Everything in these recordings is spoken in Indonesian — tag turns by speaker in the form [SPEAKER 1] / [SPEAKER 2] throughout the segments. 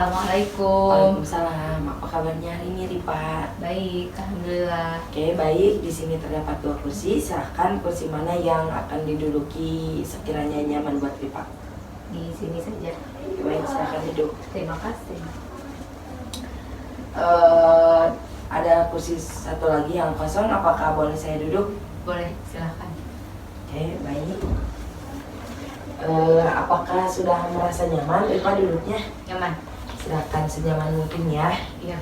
[SPEAKER 1] Assalamualaikum.
[SPEAKER 2] Waalaikumsalam. Apa kabarnya hari ini, Ripa?
[SPEAKER 1] Baik, alhamdulillah.
[SPEAKER 2] Oke, baik. Di sini terdapat 2 kursi. Silahkan kursi mana yang akan diduduki sekiranya nyaman buat Ripa.
[SPEAKER 1] Di sini saja.
[SPEAKER 2] Baik, silahkan duduk.
[SPEAKER 1] Terima kasih.
[SPEAKER 2] Ada kursi satu lagi yang kosong. Apakah boleh saya duduk?
[SPEAKER 1] Boleh, silahkan.
[SPEAKER 2] Oke, baik. Apakah sudah merasa nyaman Ripa duduknya?
[SPEAKER 1] Nyaman?
[SPEAKER 2] Silahkan senyaman mungkin ya.
[SPEAKER 1] Iya.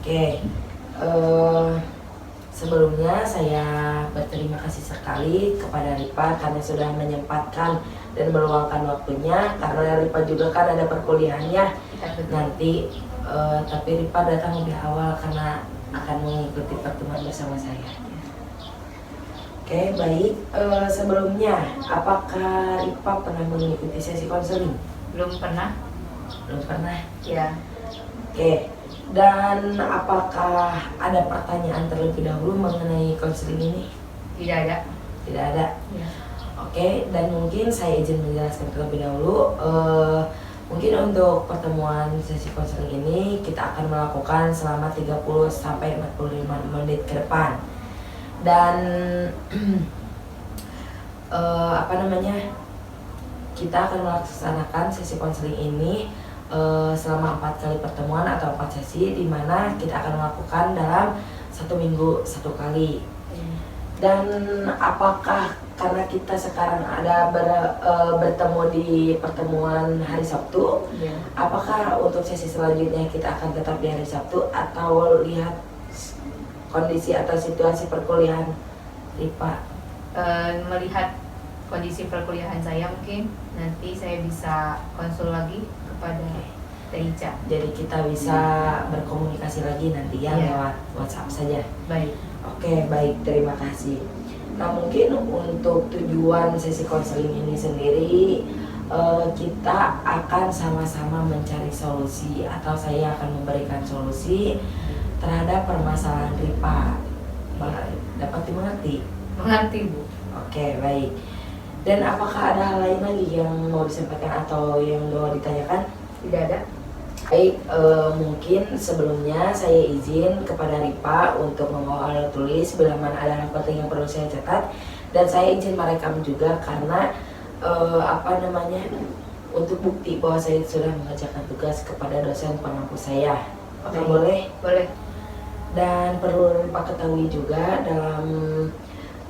[SPEAKER 2] Oke, sebelumnya saya berterima kasih sekali kepada Ripa karena sudah menyempatkan dan meluangkan waktunya, karena Ripa juga kan ada perkuliahannya nanti, tapi Ripa datang lebih awal karena akan mengikuti pertemuan bersama saya. Oke, baik. Sebelumnya, apakah Ripa pernah mengikuti sesi konseling?
[SPEAKER 1] Belum pernah?
[SPEAKER 2] Belum pernah.
[SPEAKER 1] Ya.
[SPEAKER 2] Oke, dan apakah ada pertanyaan terlebih dahulu mengenai konseling ini?
[SPEAKER 1] Tidak ada.
[SPEAKER 2] Tidak ada.
[SPEAKER 1] Ya.
[SPEAKER 2] Oke, dan mungkin saya izin menjelaskan terlebih dahulu. Mungkin untuk pertemuan sesi konseling ini kita akan melakukan selama 30 sampai 45 menit ke depan. Dan kita akan melaksanakan sesi konseling ini selama 4 kali pertemuan atau 4 sesi, di mana kita akan melakukan dalam 1 minggu 1 kali. Dan apakah karena kita sekarang ada bertemu di pertemuan hari Sabtu,
[SPEAKER 1] Ya.
[SPEAKER 2] apakah untuk sesi selanjutnya kita akan tetap di hari Sabtu atau lihat kondisi atau situasi perkuliahan Ripa?
[SPEAKER 1] Melihat kondisi perkuliahan saya, mungkin nanti saya bisa konsul lagi kepada Teh Ica.
[SPEAKER 2] Jadi kita bisa berkomunikasi lagi nanti ya, lewat WhatsApp saja.
[SPEAKER 1] Baik.
[SPEAKER 2] Oke, baik, terima kasih. Nah, mungkin untuk tujuan sesi konseling ini sendiri, kita akan sama-sama mencari solusi, atau saya akan memberikan solusi terhadap permasalahan Ripa. Dapat dimengerti?
[SPEAKER 1] Mengerti, Bu.
[SPEAKER 2] Oke, baik. Dan apakah ada hal lain lagi yang mau disampaikan atau yang mau ditanyakan?
[SPEAKER 1] Tidak ada.
[SPEAKER 2] Baik, mungkin sebelumnya saya izin kepada Ripa untuk membawa alat tulis bila mana ada hal penting yang perlu saya catat, dan saya izin merekam juga karena untuk bukti bahwa saya sudah mengerjakan tugas kepada dosen pengampu saya. Oke, boleh?
[SPEAKER 1] Boleh.
[SPEAKER 2] Dan perlu Ripa ketahui juga, dalam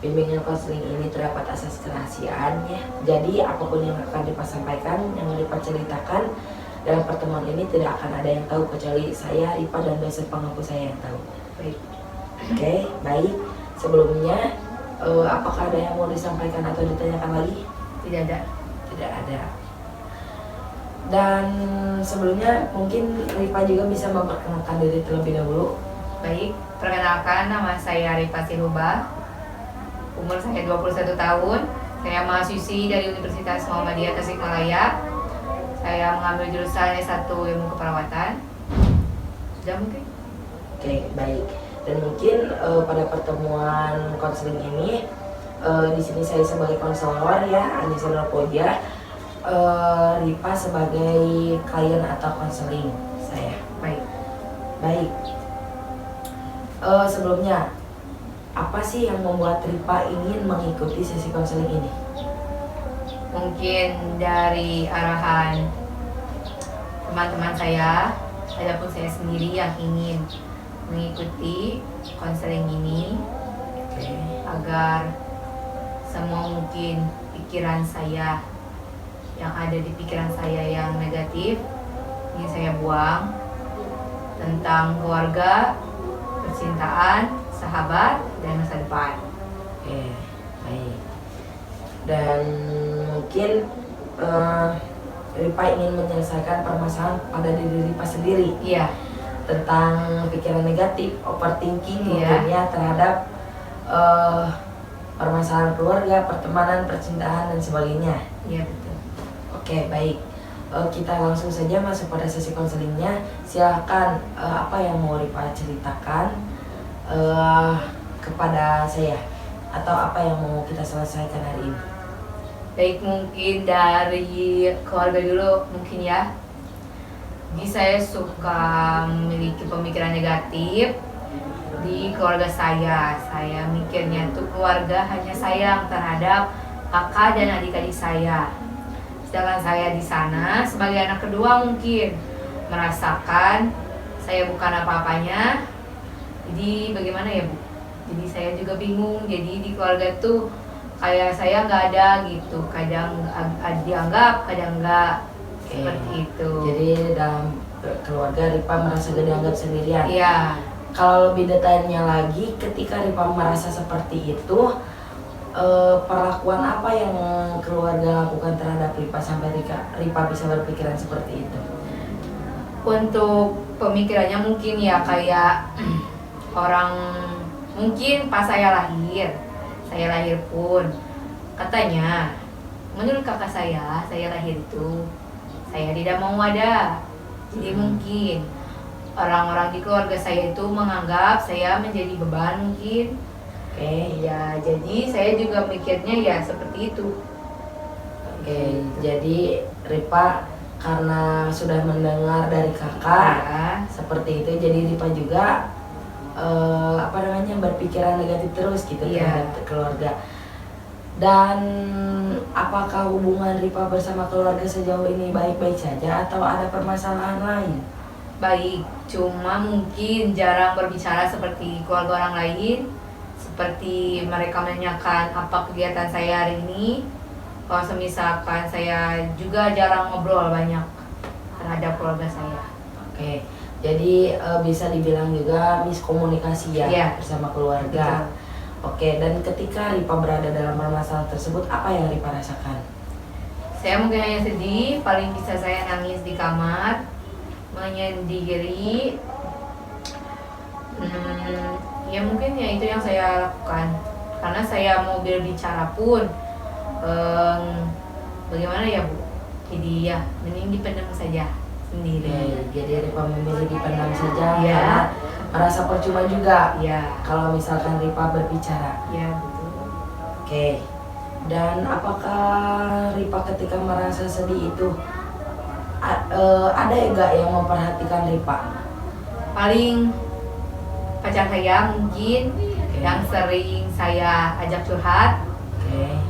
[SPEAKER 2] bimbingan konseling ini terdapat asas kerahasiaan ya. Jadi apapun yang akan Ripa sampaikan, yang Ripa ceritakan dalam pertemuan ini tidak akan ada yang tahu kecuali saya, Ripa, dan dosen pengampu saya yang tahu.
[SPEAKER 1] Baik.
[SPEAKER 2] Oke, baik. Sebelumnya, apakah ada yang mau disampaikan atau ditanyakan lagi?
[SPEAKER 1] Tidak ada.
[SPEAKER 2] Tidak ada. Dan sebelumnya mungkin Ripa juga bisa memperkenalkan diri terlebih dahulu.
[SPEAKER 1] Baik, perkenalkan, nama saya Ripa Siruba. Umur saya 21 tahun. Saya mahasiswi dari Universitas Muhammadiyah Tasikmalaya. Saya mengambil jurusan S1 Ilmu Keperawatan. Sudah mungkin?
[SPEAKER 2] Oke, baik. Dan mungkin pada pertemuan konseling ini, di sini saya sebagai konselor ya, Anissa Nurpoja, Ripa sebagai klien atau konseling saya.
[SPEAKER 1] Baik.
[SPEAKER 2] Baik. Sebelumnya, apa sih yang membuat Ripa ingin mengikuti sesi konseling ini?
[SPEAKER 1] Mungkin dari arahan teman-teman saya, adapun saya sendiri yang ingin mengikuti konseling ini agar semua mungkin pikiran saya yang ada di pikiran saya yang negatif ingin saya buang, tentang keluarga, percintaan, sahabat, dan masa depan.
[SPEAKER 2] Oke, baik. Dan mungkin Ripa ingin menyelesaikan permasalahan pada diri Ripa sendiri.
[SPEAKER 1] Iya.
[SPEAKER 2] Tentang pikiran negatif, overthinking
[SPEAKER 1] Iya.
[SPEAKER 2] mungkin ya, terhadap permasalahan keluarga, pertemanan, percintaan, dan sebagainya.
[SPEAKER 1] Iya, betul.
[SPEAKER 2] Oke, baik. Kita langsung saja masuk pada sesi konselingnya. Silakan, apa yang mau Ripa ceritakan kepada saya, atau apa yang mau kita selesaikan hari ini?
[SPEAKER 1] Baik, mungkin dari keluarga dulu mungkin ya. Jadi saya suka memiliki pemikiran negatif di keluarga saya. Saya mikirnya tuh keluarga hanya sayang terhadap kakak dan adik-adik saya. Sedangkan saya di sana sebagai anak kedua mungkin merasakan saya bukan apa-apanya. Jadi bagaimana ya Bu? Jadi saya juga bingung. Jadi di keluarga tuh kayak saya nggak ada gitu. Kadang dianggap, kadang enggak. Seperti itu.
[SPEAKER 2] Jadi dalam keluarga Ripa merasa gak dianggap sendirian.
[SPEAKER 1] Iya.
[SPEAKER 2] Kalau lebih detailnya lagi, ketika Ripa merasa seperti itu, perlakuan apa yang keluarga lakukan terhadap Ripa sampai Ripa bisa berpikiran seperti itu?
[SPEAKER 1] Untuk pemikirannya mungkin ya kayak orang, mungkin pas saya lahir pun katanya menurut kakak saya lahir itu saya tidak mau ada. Jadi mungkin orang-orang di keluarga saya itu menganggap saya menjadi beban mungkin. Ya jadi saya juga mikirnya ya seperti itu.
[SPEAKER 2] Jadi Ripa karena sudah mendengar dari kakak seperti itu, jadi Ripa juga berpikiran negatif terus gitu terhadap keluarga. Dan apakah hubungan Ripa bersama keluarga sejauh ini baik-baik saja atau ada permasalahan lain?
[SPEAKER 1] Baik, cuma mungkin jarang berbicara seperti keluarga orang lain. Seperti mereka menanyakan apa kegiatan saya hari ini. Kalau semisalkan saya juga jarang ngobrol banyak terhadap keluarga saya.
[SPEAKER 2] Jadi bisa dibilang juga miskomunikasi ya bersama keluarga. Dan ketika Ripa berada dalam permasalahan tersebut, apa yang Ripa rasakan?
[SPEAKER 1] Saya mungkin hanya sedih, paling bisa saya nangis di kamar, menyendiri. Ya mungkin ya itu yang saya lakukan. Karena saya mau berbicara pun, bagaimana ya Bu? Jadi ya mending dipendam saja sendiri.
[SPEAKER 2] Jadi Ripa memilih dipendam saja karena merasa percuma juga kalau misalkan Ripa berbicara.
[SPEAKER 1] Betul.
[SPEAKER 2] Dan apakah Ripa ketika merasa sedih itu ada enggak yang memperhatikan Ripa?
[SPEAKER 1] Paling pacar saya mungkin yang sering saya ajak curhat.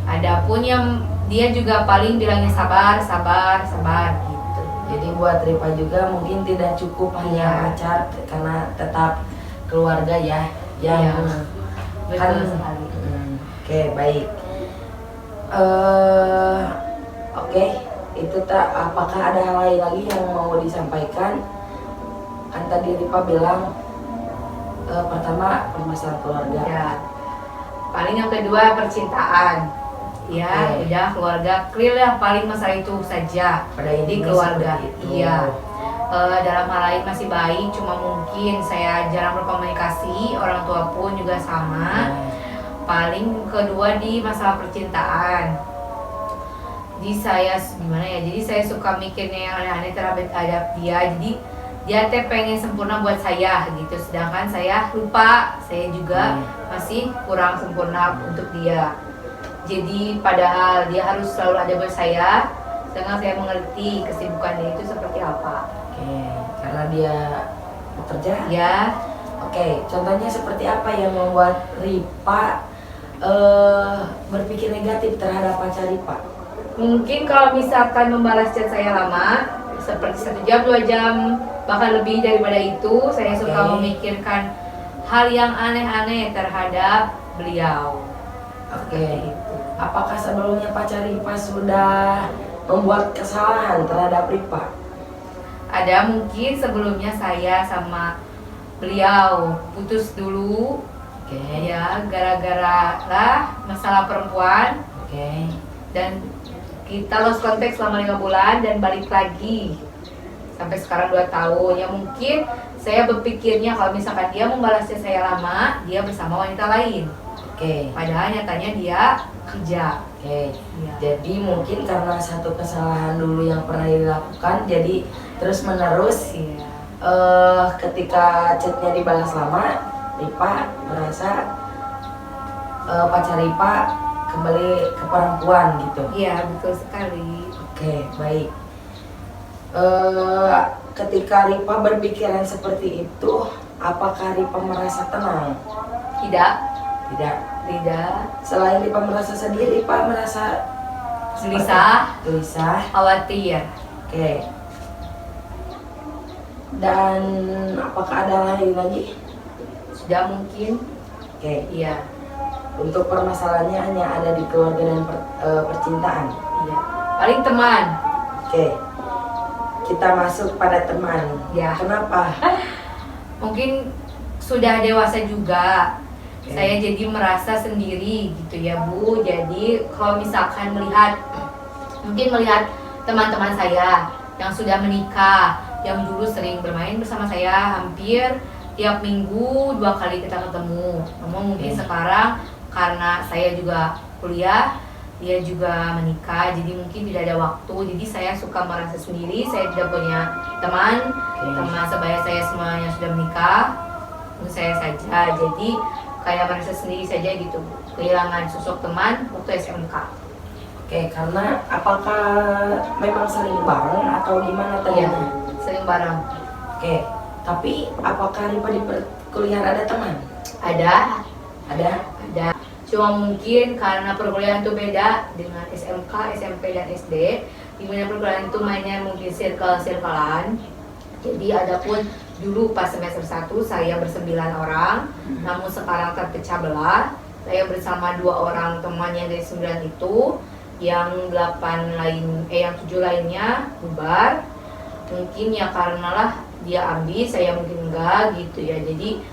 [SPEAKER 1] Adapun yang dia juga paling bilangnya sabar gitu.
[SPEAKER 2] Jadi buat Ripa juga mungkin tidak cukup hanya pacar, karena tetap keluarga ya yang
[SPEAKER 1] betul sekali.
[SPEAKER 2] Baik. Itu apakah ada hal lain lagi yang mau disampaikan? Kan tadi Ripa bilang pertama permasalahan keluarga.
[SPEAKER 1] Paling yang kedua percintaan. Udah keluarga clear lah, paling masalah itu saja di keluarga. Dalam hal lain masih baik, cuma mungkin saya jarang berkomunikasi, orang tua pun juga sama. Paling kedua di masalah percintaan. Jadi saya gimana ya? Jadi saya suka mikirnya yang aneh-aneh terhadap dia. Jadi dia pengen sempurna buat saya gitu, sedangkan saya lupa saya juga masih kurang sempurna untuk dia. Jadi padahal dia harus selalu ada buat saya, sedangkan saya mengerti kesibukan dia itu seperti apa.
[SPEAKER 2] Karena dia bekerja. Contohnya seperti apa yang membuat Ripa berpikir negatif terhadap pacar Ripa?
[SPEAKER 1] Mungkin kalau misalkan membalas chat saya lama, seperti 1 jam, 2 jam, bahkan lebih daripada itu, saya suka memikirkan hal yang aneh-aneh terhadap beliau.
[SPEAKER 2] Apakah sebelumnya pacar Ripa sudah membuat kesalahan terhadap Ripa?
[SPEAKER 1] Ada, mungkin sebelumnya saya sama beliau putus dulu. Gara-gara masalah perempuan. Dan kita lost contact selama 5 bulan dan balik lagi sampai sekarang 2 tahun. Ya mungkin saya berpikirnya kalau misalkan dia membalasnya saya lama, dia bersama wanita lain. Padahal nyatanya dia kerja.
[SPEAKER 2] Jadi mungkin karena satu kesalahan dulu yang pernah dilakukan, jadi terus menerus ketika chatnya dibalas lama, Ripa merasa pacar Ripa kembali ke perempuan gitu.
[SPEAKER 1] Iya, betul sekali.
[SPEAKER 2] Baik. ketika Ripa berpikiran seperti itu, apakah Ripa merasa tenang?
[SPEAKER 1] Tidak.
[SPEAKER 2] Tidak.
[SPEAKER 1] Tidak.
[SPEAKER 2] Selain Ripa merasa sedih, Ripa merasa
[SPEAKER 1] Gelisah, khawatir.
[SPEAKER 2] Oke. Dan apakah ada lain lagi?
[SPEAKER 1] Sudah mungkin.
[SPEAKER 2] Oke.
[SPEAKER 1] Iya.
[SPEAKER 2] Untuk permasalahannya hanya ada di keluarga dan percintaan.
[SPEAKER 1] Iya. Paling teman.
[SPEAKER 2] Oke. Kita masuk pada teman.
[SPEAKER 1] Ya.
[SPEAKER 2] Kenapa?
[SPEAKER 1] Mungkin sudah dewasa juga.
[SPEAKER 2] Oke.
[SPEAKER 1] Saya jadi merasa sendiri gitu ya Bu. Jadi kalau misalkan melihat teman-teman saya yang sudah menikah, yang dulu sering bermain bersama saya, hampir tiap minggu 2 kali kita ketemu. Namun mungkin sekarang karena saya juga kuliah, dia juga menikah, jadi mungkin tidak ada waktu. Jadi saya suka merasa sendiri, saya tidak punya teman. Teman sebaya saya semuanya sudah menikah, untuk saya saja. Jadi kayak merasa sendiri saja gitu, kehilangan sosok teman waktu SMK.
[SPEAKER 2] Oke, karena apakah memang sering bareng atau gimana tadi?
[SPEAKER 1] Iya, sering bareng.
[SPEAKER 2] Oke, tapi apakah Ripa di perkuliahan ada teman?
[SPEAKER 1] Ada.
[SPEAKER 2] Ada?
[SPEAKER 1] Cuma mungkin karena perkuliahan itu beda dengan SMK, SMP, dan SD. Di mana perkuliahan itu mainnya mungkin circle-circlean. Jadi adapun dulu pas semester 1 saya ber9 orang, namun sekarang terpecah belah. Saya bersama 2 orang teman yang dari 9 itu, yang 7 lainnya bubar. Mungkin ya karenalah dia ambil, saya mungkin enggak gitu ya. Jadi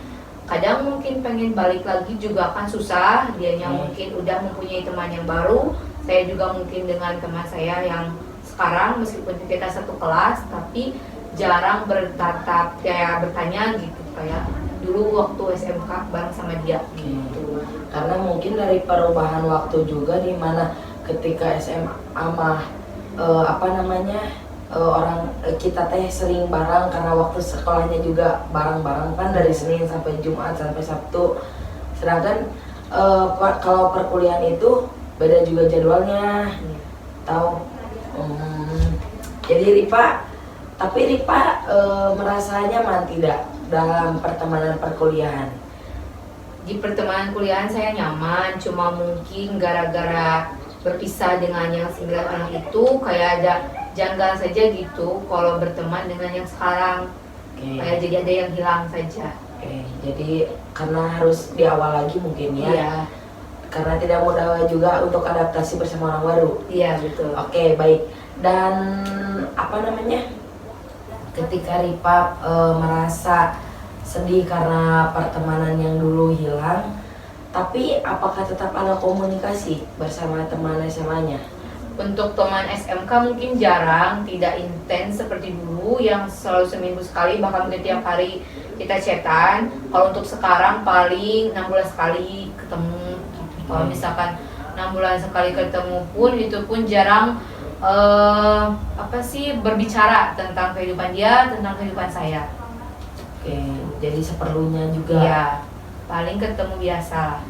[SPEAKER 1] kadang mungkin pengen balik lagi juga kan susah. Dianya mungkin udah mempunyai teman yang baru, saya juga mungkin dengan teman saya yang sekarang meskipun kita satu kelas tapi jarang bertatap kayak bertanya gitu kayak dulu waktu SMK bareng sama dia gitu.
[SPEAKER 2] Karena mungkin dari perubahan waktu juga, di mana ketika SMA mah orang kita teh sering bareng karena waktu sekolahnya juga bareng-bareng kan, dari Senin sampai Jumat sampai Sabtu. Sedangkan kalau perkuliahan itu beda juga jadwalnya. Tahu? Jadi Ripa merasa nyaman tidak dalam pertemanan perkuliahan?
[SPEAKER 1] Di pertemanan kuliahan saya nyaman, cuma mungkin gara-gara berpisah dengan yang 9 orang itu kayak ada janggal saja gitu kalau berteman dengan yang sekarang. Kayak jadi ada yang hilang saja.
[SPEAKER 2] Jadi karena harus di awal lagi mungkin ya.
[SPEAKER 1] Iya.
[SPEAKER 2] Karena tidak mudah juga untuk adaptasi bersama orang baru.
[SPEAKER 1] Iya, betul.
[SPEAKER 2] Oke, baik. Dan ketika Ripa merasa sedih karena pertemanan yang dulu hilang, tapi apakah tetap ada komunikasi bersama teman SMA-nya?
[SPEAKER 1] Untuk teman SMK mungkin jarang, tidak intens seperti dulu yang selalu seminggu sekali, bahkan mungkin tiap hari kita chatan. Kalau untuk sekarang paling 6 bulan sekali ketemu gitu. Kalau misalkan 6 bulan sekali ketemu pun itu pun jarang berbicara tentang kehidupan dia, tentang kehidupan saya.
[SPEAKER 2] Oke, jadi seperlunya juga.
[SPEAKER 1] Iya, paling ketemu biasa.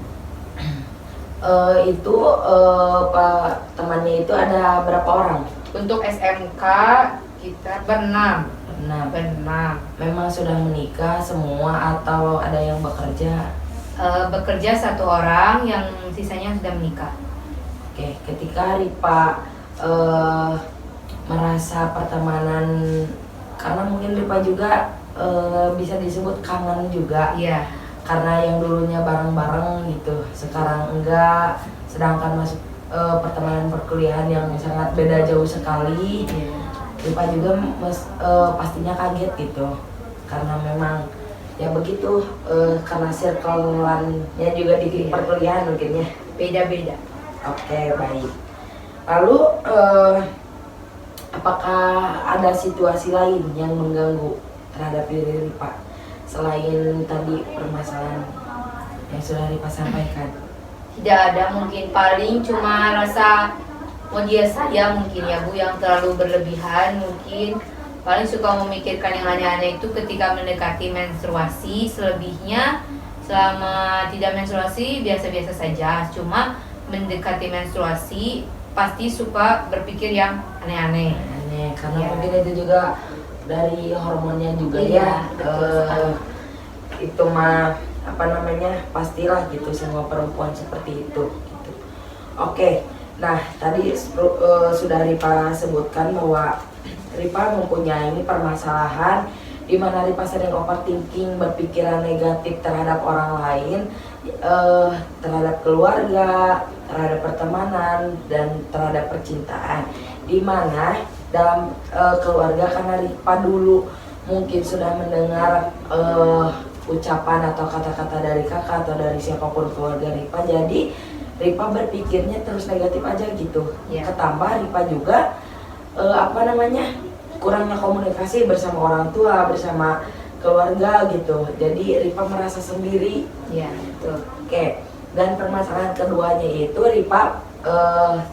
[SPEAKER 2] Temannya itu ada berapa orang?
[SPEAKER 1] Untuk SMK kita berenam.
[SPEAKER 2] Memang sudah menikah semua atau ada yang bekerja?
[SPEAKER 1] Bekerja 1 orang, yang sisanya sudah menikah.
[SPEAKER 2] Oke, ketika Ripa merasa pertemanan, karena mungkin Ripa juga bisa disebut kangen juga.
[SPEAKER 1] Iya.
[SPEAKER 2] Karena yang dulunya bareng-bareng gitu, sekarang enggak. Sedangkan masuk pertemanan perkuliahan yang sangat beda jauh sekali. Ripa juga pastinya kaget gitu, karena memang ya begitu, karena circle-annya juga di perkuliahan mungkin ya
[SPEAKER 1] Beda-beda.
[SPEAKER 2] Oke, baik. Lalu apakah ada situasi lain yang mengganggu terhadap diri Ripa selain tadi permasalahan yang sudah Ripa sampaikan?
[SPEAKER 1] Tidak ada, mungkin paling cuma rasa dia saya mungkin ya Bu yang terlalu berlebihan, mungkin paling suka memikirkan yang aneh-aneh itu ketika mendekati menstruasi. Selebihnya selama tidak menstruasi biasa-biasa saja, cuma mendekati menstruasi pasti suka berpikir yang aneh-aneh.
[SPEAKER 2] Karena mungkin itu juga dari hormonnya juga
[SPEAKER 1] Iya,
[SPEAKER 2] ya.
[SPEAKER 1] betul sekali.
[SPEAKER 2] Itu mah apa namanya, pastilah gitu, semua perempuan seperti itu gitu. Oke, nah tadi sudah Ripa sebutkan bahwa Ripa mempunyai permasalahan di mana Ripa sering overthinking, berpikiran negatif terhadap orang lain, terhadap keluarga, terhadap pertemanan, dan terhadap percintaan. Di mana dalam keluarga, karena Ripa dulu mungkin sudah mendengar ucapan atau kata-kata dari kakak atau dari siapapun keluarga Ripa, jadi Ripa berpikirnya terus negatif aja gitu.
[SPEAKER 1] Ya.
[SPEAKER 2] Ketambah Ripa juga apa namanya, kurangnya komunikasi bersama orang tua, bersama keluarga gitu. Jadi Ripa merasa sendiri.
[SPEAKER 1] Iya, betul.
[SPEAKER 2] Oke. Dan permasalahan keduanya itu Ripa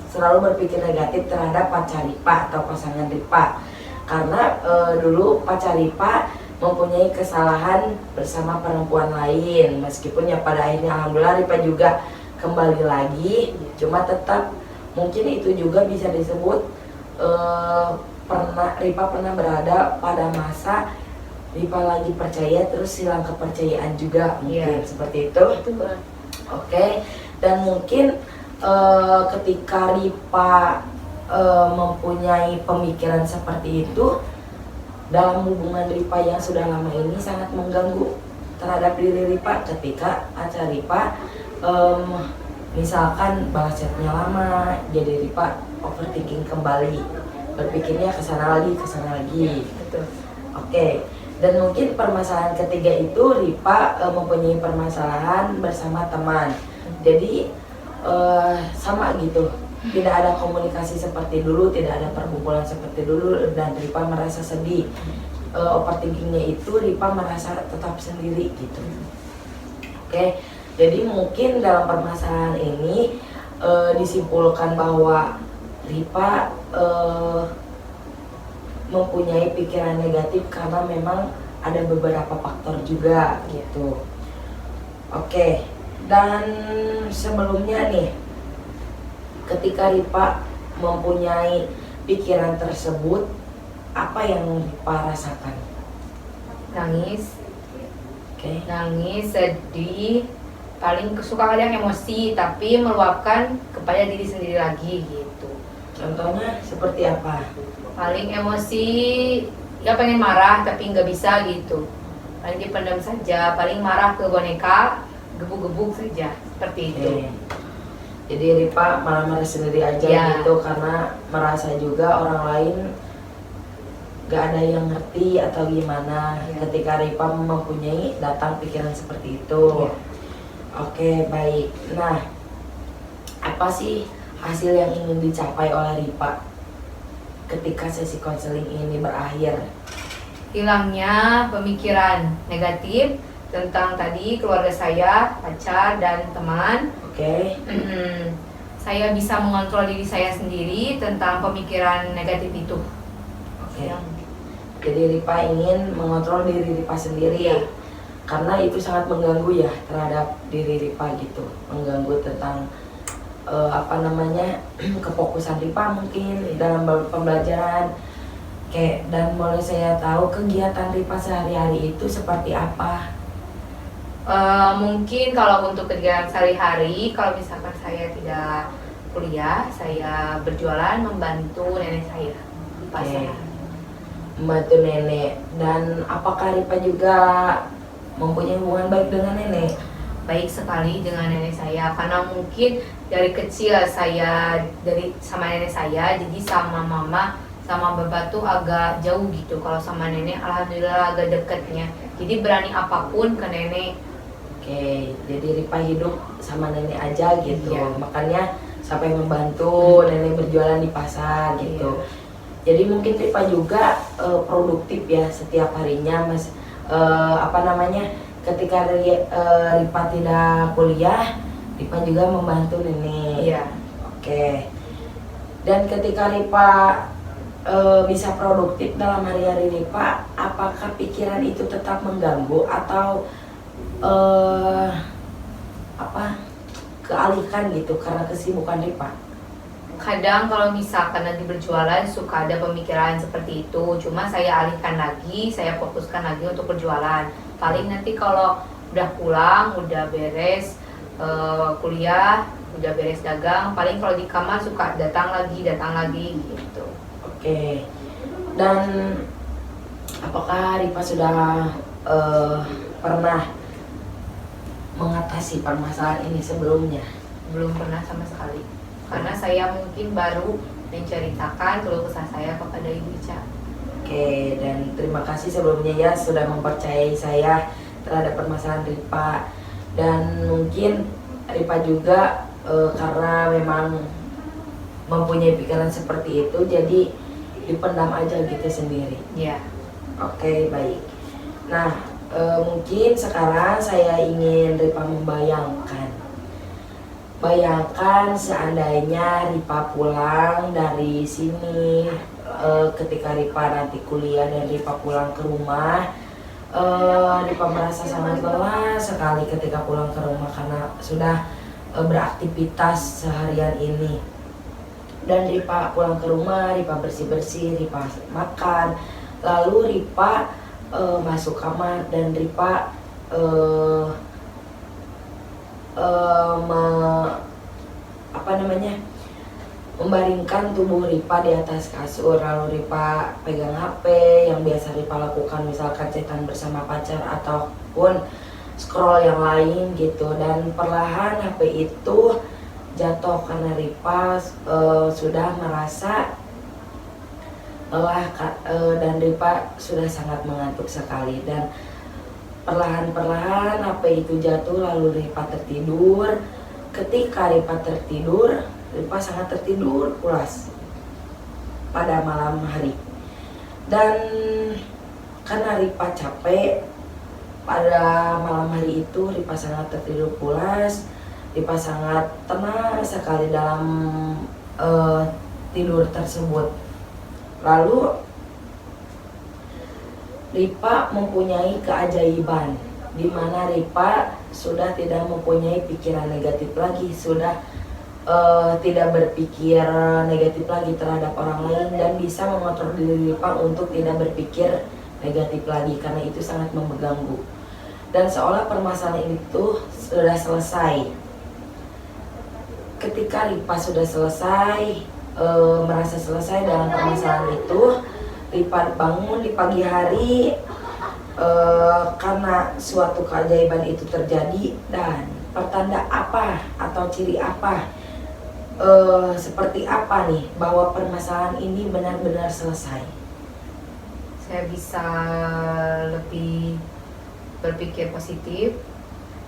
[SPEAKER 2] selalu berpikir negatif terhadap pacar Ripa atau pasangan Ripa. Karena dulu pacar Ripa mempunyai kesalahan bersama perempuan lain, meskipun ya pada akhirnya alhamdulillah Ripa juga kembali lagi, cuma tetap mungkin itu juga bisa disebut Ripa pernah berada pada masa Ripa lagi percaya terus hilang kepercayaan juga, mungkin seperti itu. Oke. Dan mungkin ketika Ripa mempunyai pemikiran seperti itu, dalam hubungan Ripa yang sudah lama ini sangat mengganggu terhadap diri Ripa ketika pacar Ripa misalkan balas chatnya lama, jadi Ripa overthinking kembali, berpikirnya kesana lagi.
[SPEAKER 1] Betul.
[SPEAKER 2] Oke. Dan mungkin permasalahan ketiga itu Ripa mempunyai permasalahan bersama teman, jadi sama gitu, tidak ada komunikasi seperti dulu, tidak ada perkumpulan seperti dulu, dan Ripa merasa sedih. Overthinkingnya itu Ripa merasa tetap sendiri gitu. Oke, jadi mungkin dalam permasalahan ini disimpulkan bahwa Ripa mempunyai pikiran negatif karena memang ada beberapa faktor juga gitu. Oke, dan sebelumnya nih, ketika Ripa mempunyai pikiran tersebut, apa yang Ripa rasakan?
[SPEAKER 1] Nangis.
[SPEAKER 2] Oke.
[SPEAKER 1] Nangis, sedih, paling suka kadang emosi, tapi meluapkan kepada diri sendiri lagi gitu.
[SPEAKER 2] Contohnya seperti apa?
[SPEAKER 1] Paling emosi, ya pengen marah tapi nggak bisa gitu. Paling dipendam saja, paling marah ke boneka, gebuk-gebuk saja, seperti itu.
[SPEAKER 2] Jadi Ripa malah marah sendiri aja gitu, karena merasa juga orang lain gak ada yang ngerti atau gimana ketika Ripa mempunyai datang pikiran seperti itu. Oke, baik. Nah, apa sih hasil yang ingin dicapai oleh Ripa ketika sesi konseling ini berakhir?
[SPEAKER 1] Hilangnya pemikiran negatif tentang tadi keluarga saya, pacar, dan teman.
[SPEAKER 2] Oke.
[SPEAKER 1] Saya bisa mengontrol diri saya sendiri tentang pemikiran negatif itu.
[SPEAKER 2] Oke. Jadi Ripa ingin mengontrol diri Ripa sendiri ya, karena itu sangat mengganggu ya terhadap diri Ripa gitu, mengganggu tentang apa namanya kefokusan Ripa mungkin dalam pembelajaran. Oke, dan boleh saya tahu kegiatan Ripa sehari-hari itu seperti apa?
[SPEAKER 1] Mungkin kalau untuk kegiatan sehari-hari, kalau misalkan saya tidak kuliah, saya berjualan membantu nenek saya di pasar.
[SPEAKER 2] Membantu nenek. Dan apakah Ripa juga mempunyai hubungan baik dengan nenek?
[SPEAKER 1] Baik sekali dengan nenek saya, karena mungkin dari kecil saya sama nenek saya, jadi sama mama sama bapak tuh agak jauh gitu. Kalau sama nenek alhamdulillah agak dekatnya, jadi berani apapun ke nenek.
[SPEAKER 2] Oke, jadi Ripa hidup sama nenek aja gitu. Makanya sampai membantu nenek berjualan di pasar gitu. Jadi mungkin Ripa juga produktif ya setiap harinya, Mas. Apa namanya? Ketika Ripa tidak kuliah, Ripa juga membantu nenek. Oke. Dan ketika Ripa bisa produktif dalam hari-hari Ripa, apakah pikiran itu tetap mengganggu atau kealihkan gitu karena kesibukan Ripa?
[SPEAKER 1] Kadang kalau misalkan nanti berjualan suka ada pemikiran seperti itu, cuma saya alihkan lagi, saya fokuskan lagi untuk berjualan. Paling nanti kalau udah pulang, udah beres kuliah, udah beres dagang, paling kalau di kamar suka datang lagi gitu.
[SPEAKER 2] Oke. Dan apakah Ripa sudah pernah mengatasi permasalahan ini sebelumnya?
[SPEAKER 1] Belum pernah sama sekali, karena saya mungkin baru menceritakan keluh kesah saya kepada Ibu Ica.
[SPEAKER 2] Oke, dan terima kasih sebelumnya ya sudah mempercayai saya terhadap permasalahan Ripa. Dan mungkin Ripa juga karena memang mempunyai pikiran seperti itu, jadi dipendam aja gitu sendiri.
[SPEAKER 1] Iya.
[SPEAKER 2] Oke, baik. Nah, mungkin sekarang saya ingin Ripa bayangkan seandainya Ripa pulang dari sini, ketika Ripa nanti kuliah dan Ripa pulang ke rumah, Ripa merasa sangat lelah sekali ketika pulang ke rumah karena sudah beraktivitas seharian ini. Dan Ripa pulang ke rumah, Ripa bersih-bersih, Ripa makan, lalu Ripa masuk kamar dan Ripa membaringkan tubuh Ripa di atas kasur, lalu Ripa pegang HP yang biasa Ripa lakukan, misalkan chatan bersama pacar ataupun scroll yang lain gitu, dan perlahan HP itu jatuh karena Ripa sudah merasa lelah dan Ripa sudah sangat mengantuk sekali, dan perlahan-perlahan HP itu jatuh lalu Ripa tertidur. Ketika Ripa tertidur, Ripa sangat tertidur pulas pada malam hari, dan karena Ripa capek pada malam hari itu, Ripa sangat tertidur pulas, Ripa sangat tenang sekali dalam tidur tersebut. Lalu Ripa mempunyai keajaiban di mana Ripa sudah tidak mempunyai pikiran negatif lagi, sudah tidak berpikir negatif lagi terhadap orang lain, dan bisa mengontrol diri Ripa untuk tidak berpikir negatif lagi karena itu sangat mengganggu. Dan seolah permasalahan itu sudah selesai. Ketika Ripa sudah selesai, merasa selesai dalam permasalahan itu, Ripa bangun di pagi hari karena suatu keajaiban itu terjadi. Dan pertanda apa atau ciri apa, seperti apa nih bahwa permasalahan ini benar-benar selesai?
[SPEAKER 1] Saya bisa lebih berpikir positif,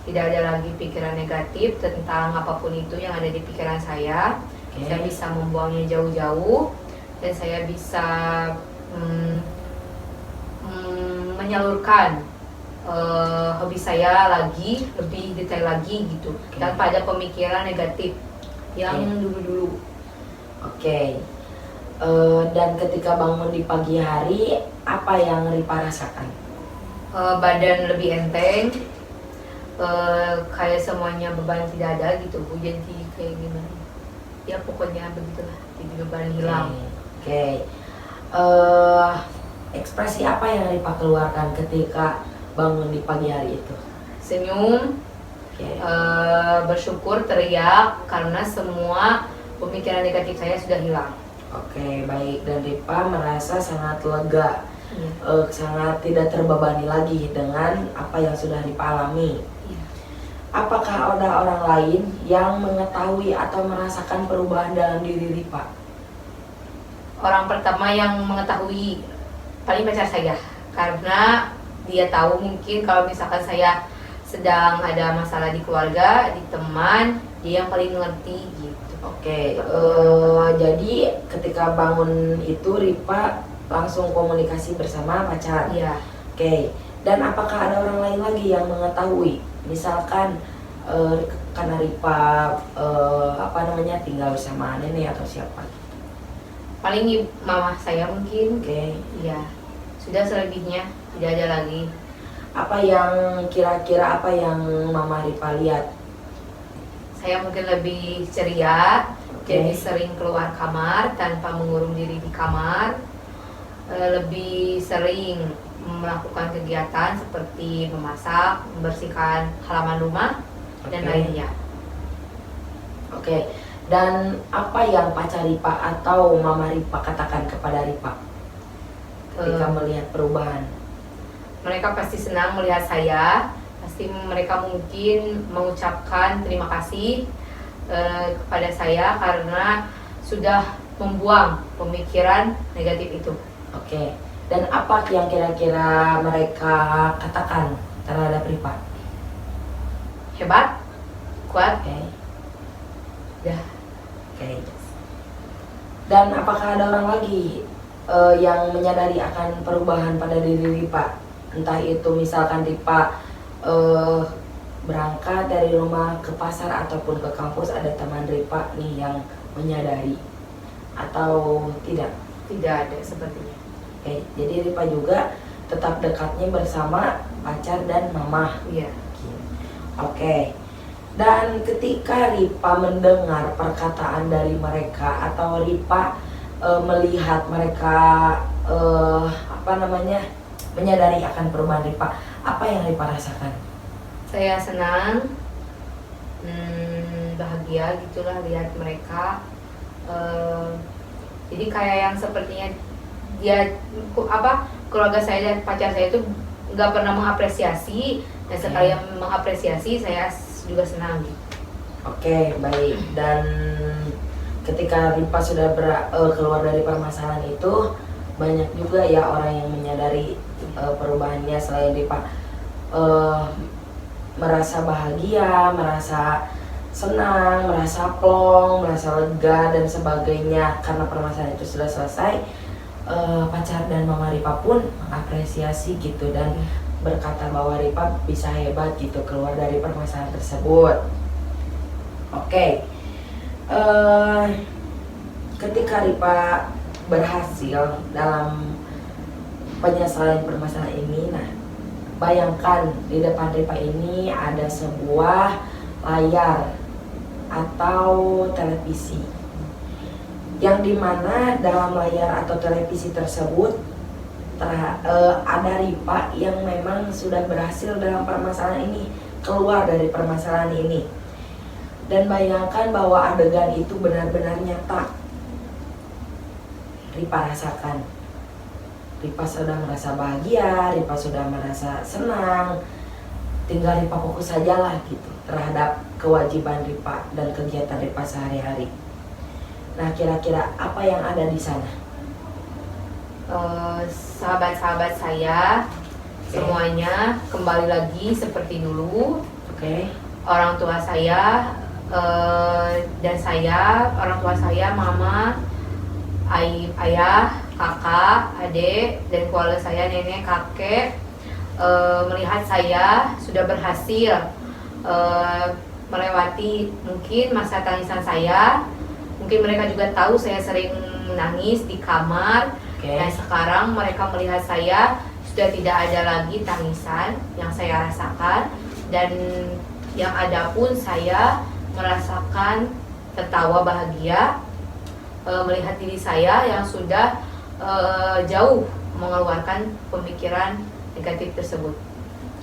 [SPEAKER 1] tidak ada lagi pikiran negatif tentang apapun itu yang ada di pikiran saya.
[SPEAKER 2] Okay.
[SPEAKER 1] Saya bisa membuangnya jauh-jauh, dan saya bisa menyalurkan hobi saya lagi lebih detail lagi gitu, tanpa ada pemikiran negatif yang dulu-dulu.
[SPEAKER 2] Oke. Dan ketika bangun di pagi hari, apa yang Ripa rasakan?
[SPEAKER 1] Badan lebih enteng, kayak semuanya beban tidak ada gitu Bu, jadi kayak gimana ya, pokoknya begitulah, jadi beban hilang.
[SPEAKER 2] Oke. Ekspresi apa yang Ripa keluarkan ketika bangun di pagi hari itu?
[SPEAKER 1] Senyum, bersyukur, teriak, karena semua pemikiran negatif saya sudah hilang. Oke,
[SPEAKER 2] baik. Dan Ripa merasa sangat lega,
[SPEAKER 1] Iya.
[SPEAKER 2] sangat tidak terbebani lagi dengan apa yang sudah Ripa alami.
[SPEAKER 1] Iya.
[SPEAKER 2] Apakah ada orang lain yang mengetahui atau merasakan perubahan dalam diri Ripa?
[SPEAKER 1] Orang pertama yang mengetahui paling pacar saya, karena dia tahu mungkin kalau misalkan saya sedang ada masalah di keluarga, di teman, dia yang paling mengerti gitu.
[SPEAKER 2] Oke, jadi ketika bangun itu Ripa langsung komunikasi bersama pacar.
[SPEAKER 1] Iya.
[SPEAKER 2] Oke, dan apakah ada orang lain lagi yang mengetahui? Misalkan karena Ripa tinggal bersama nenek atau siapa?
[SPEAKER 1] Paling mama saya mungkin.
[SPEAKER 2] Oke.
[SPEAKER 1] Iya. Sudah, selebihnya tidak ada lagi.
[SPEAKER 2] Apa yang kira-kira apa yang Mama Ripa lihat?
[SPEAKER 1] Saya mungkin lebih ceria, Jadi sering keluar kamar tanpa mengurung diri di kamar, lebih sering melakukan kegiatan seperti memasak, membersihkan halaman rumah, dan lainnya.
[SPEAKER 2] Oke. Dan apa yang pacar Ripa atau mama Ripa katakan kepada Ripa ketika melihat perubahan?
[SPEAKER 1] Mereka pasti senang melihat saya, pasti mereka mungkin mengucapkan terima kasih kepada saya karena sudah membuang pemikiran negatif itu.
[SPEAKER 2] Oke. Dan apa yang kira-kira mereka katakan terhadap Ripa?
[SPEAKER 1] Hebat, kuat.
[SPEAKER 2] Ya. Oke. Dan apakah ada orang lagi yang menyadari akan perubahan pada diri Ripa? Entah itu misalkan Ripa berangkat dari rumah ke pasar ataupun ke kampus, ada teman Ripa nih yang menyadari atau tidak?
[SPEAKER 1] Tidak ada sepertinya.
[SPEAKER 2] Oke, jadi Ripa juga tetap dekatnya bersama pacar dan mama.
[SPEAKER 1] Iya.
[SPEAKER 2] Oke. Dan ketika Ripa mendengar perkataan dari mereka atau Ripa melihat mereka menyadari akan perubahan Ripa, apa yang Ripa rasakan?
[SPEAKER 1] Saya senang, bahagia gitulah lihat mereka. Jadi kayak yang sepertinya keluarga saya dan pacar saya itu nggak pernah mengapresiasi, dan sekali yang mengapresiasi saya juga senang gitu.
[SPEAKER 2] Oke, baik. Dan ketika Ripa sudah keluar dari permasalahan itu, banyak juga ya orang yang menyadari perubahannya. Selain Ripa merasa bahagia, merasa senang, merasa plong, merasa lega dan sebagainya karena permasalahan itu sudah selesai, pacar dan mama Ripa pun mengapresiasi gitu dan berkata bahwa Ripa bisa hebat gitu keluar dari permasalahan tersebut. Oke. Ketika Ripa berhasil dalam penyelesaian permasalahan ini, nah bayangkan di depan Ripa ini ada sebuah layar atau televisi, yang dimana dalam layar atau televisi tersebut ada Ripa yang memang sudah berhasil dalam permasalahan ini, keluar dari permasalahan ini. Dan bayangkan bahwa adegan itu benar-benar nyata Ripa rasakan. Ripa sudah merasa bahagia, Ripa sudah merasa senang, tinggal Ripa fokus saja lah gitu terhadap kewajiban Ripa dan kegiatan Ripa sehari-hari. Nah, kira-kira apa yang ada di sana?
[SPEAKER 1] Sahabat-sahabat saya semuanya kembali lagi seperti dulu. Orang tua saya dan saya, orang tua saya, mama, ayah, kakak, adik, dan keluarga saya, nenek, kakek, melihat saya sudah berhasil melewati mungkin masa tangisan saya. Mungkin mereka juga tahu saya sering menangis di kamar. Dan sekarang mereka melihat saya sudah tidak ada lagi tangisan yang saya rasakan, dan yang ada pun saya merasakan tertawa bahagia melihat diri saya yang sudah jauh mengeluarkan pemikiran negatif tersebut.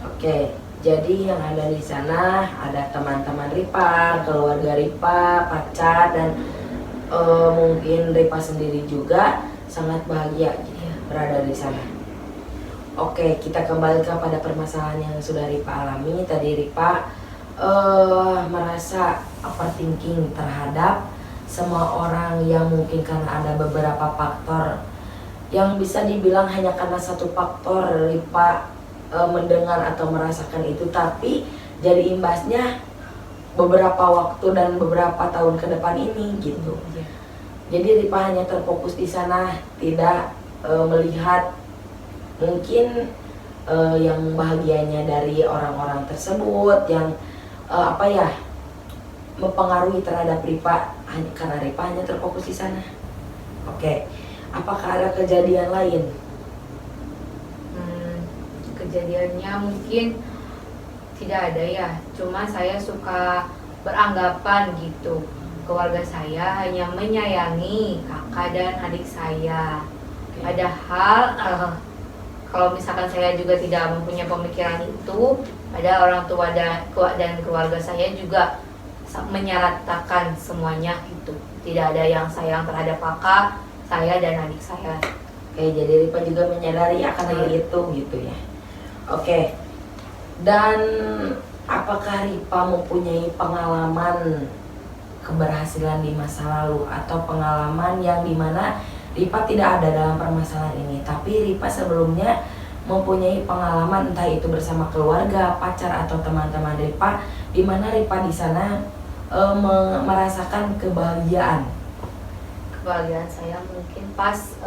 [SPEAKER 2] Oke, jadi yang ada di sana ada teman-teman Ripa, keluarga Ripa, pacar, dan mungkin Ripa sendiri juga sangat bahagia berada di sana. Oke, kita kembali kepada permasalahan yang sudah Ripa alami. Tadi Ripa merasa overthinking terhadap semua orang yang mungkin karena ada beberapa faktor yang bisa dibilang hanya karena satu faktor Ripa mendengar atau merasakan itu, tapi jadi imbasnya beberapa waktu dan beberapa tahun ke depan ini gitu. Jadi Ripa hanya terfokus di sana, tidak melihat mungkin yang bahagianya dari orang-orang tersebut yang mempengaruhi terhadap Ripa karena Ripa hanya terfokus di sana. Oke, apakah ada kejadian lain?
[SPEAKER 1] Kejadiannya mungkin tidak ada ya, cuma saya suka beranggapan gitu keluarga saya hanya menyayangi kakak dan adik saya. Padahal kalau misalkan saya juga tidak mempunyai pemikiran itu, ada orang tua dan keluarga saya juga menyeratakan semuanya gitu. Tidak ada yang sayang terhadap kakak saya dan adik saya.
[SPEAKER 2] Oke, jadi Ripa juga menyadari akan hal itu gitu ya. Oke. Dan apakah Ripa mempunyai pengalaman keberhasilan di masa lalu atau pengalaman yang dimana Ripa tidak ada dalam permasalahan ini, tapi Ripa sebelumnya mempunyai pengalaman entah itu bersama keluarga, pacar atau teman-teman Ripa, di mana Ripa di sana merasakan kebahagiaan.
[SPEAKER 1] Kebahagiaan saya mungkin pas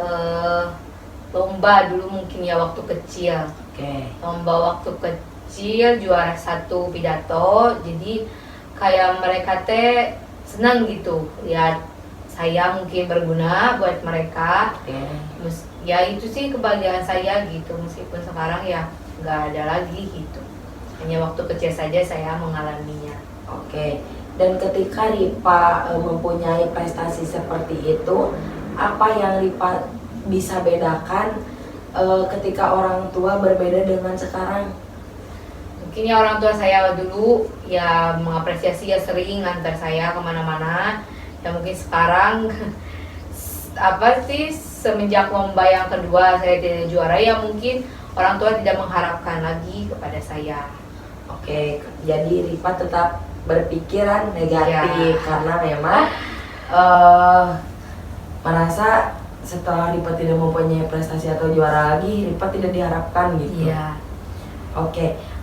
[SPEAKER 1] lomba dulu mungkin ya waktu kecil. Lomba waktu kecil juara 1 pidato, jadi kayak mereka teh senang gitu lihat saya mungkin berguna buat mereka. Ya itu sih kebahagiaan saya gitu, meskipun sekarang ya nggak ada lagi gitu, hanya waktu kecil saja saya mengalaminya.
[SPEAKER 2] Dan ketika Ripa mempunyai prestasi seperti itu, apa yang Ripa bisa bedakan ketika orang tua berbeda dengan sekarang?
[SPEAKER 1] Mungkin ya orang tua saya dulu ya mengapresiasi, ya sering ngantar saya kemana-mana. Ya mungkin sekarang semenjak lomba yang kedua saya tidak juara, ya mungkin orang tua tidak mengharapkan lagi kepada saya.
[SPEAKER 2] Jadi Ripa tetap berpikiran negatif karena memang merasa setelah Ripa tidak mempunyai prestasi atau juara lagi, Ripa tidak diharapkan gitu.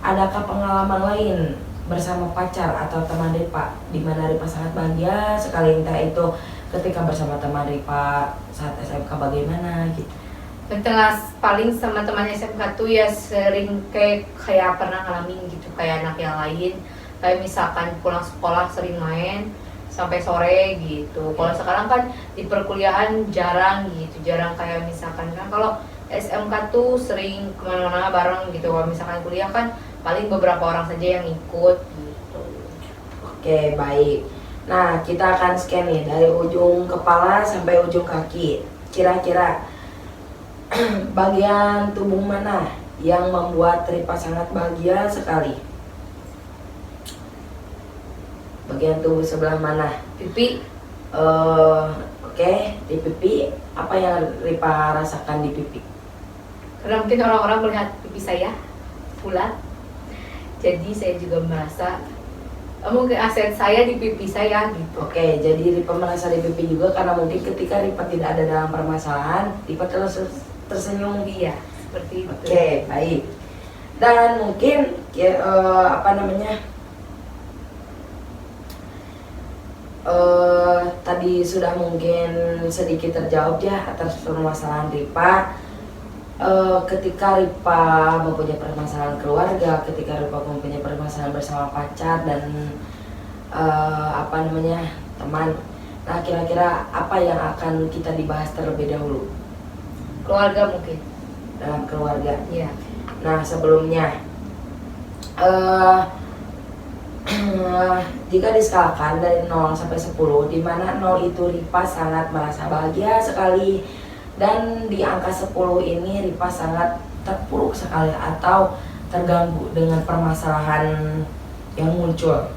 [SPEAKER 2] Adakah pengalaman lain bersama pacar atau teman Ripa di mana Ripa sangat bahagia sekali, entah itu ketika bersama teman Ripa saat SMK bagaimana gitu?
[SPEAKER 1] Paling sama teman SMK tuh ya sering kayak pernah ngalamin gitu kayak anak yang lain, kayak misalkan pulang sekolah sering main sampai sore gitu. Kalau sekarang kan di perkuliahan jarang gitu, jarang kayak misalkan kan kalau SMK tuh sering kemana-mana bareng gitu. Kalau misalkan kuliah kan paling beberapa orang saja yang ikut gitu.
[SPEAKER 2] Baik. Nah, kita akan scan nih dari ujung kepala sampai ujung kaki. Kira-kira bagian tubuh mana yang membuat Ripa sangat bahagia sekali? Bagian tubuh sebelah mana?
[SPEAKER 1] Pipi.
[SPEAKER 2] Di pipi. Apa yang Ripa rasakan di pipi?
[SPEAKER 1] Karena mungkin orang-orang melihat pipi saya bulat, jadi saya juga merasa mungkin aset saya di pipi saya gitu.
[SPEAKER 2] Jadi Ripa merasa di pipi juga karena mungkin ketika Ripa tidak ada dalam permasalahan, Ripa terus tersenyum.
[SPEAKER 1] Iya, seperti itu.
[SPEAKER 2] Baik. Dan mungkin tadi sudah mungkin sedikit terjawab ya atas permasalahan Ripa. Ketika Ripa mempunyai permasalahan keluarga, ketika Ripa mempunyai permasalahan bersama pacar dan teman. Nah, kira-kira apa yang akan kita dibahas terlebih dahulu?
[SPEAKER 1] Keluarga mungkin.
[SPEAKER 2] Dalam keluarga.
[SPEAKER 1] Iya.
[SPEAKER 2] Nah, sebelumnya jika diskalakan dari 0 sampai 10, di mana 0 itu Ripa sangat merasa bahagia sekali, dan di angka 10 ini Ripa sangat terpuruk sekali atau terganggu dengan permasalahan yang muncul.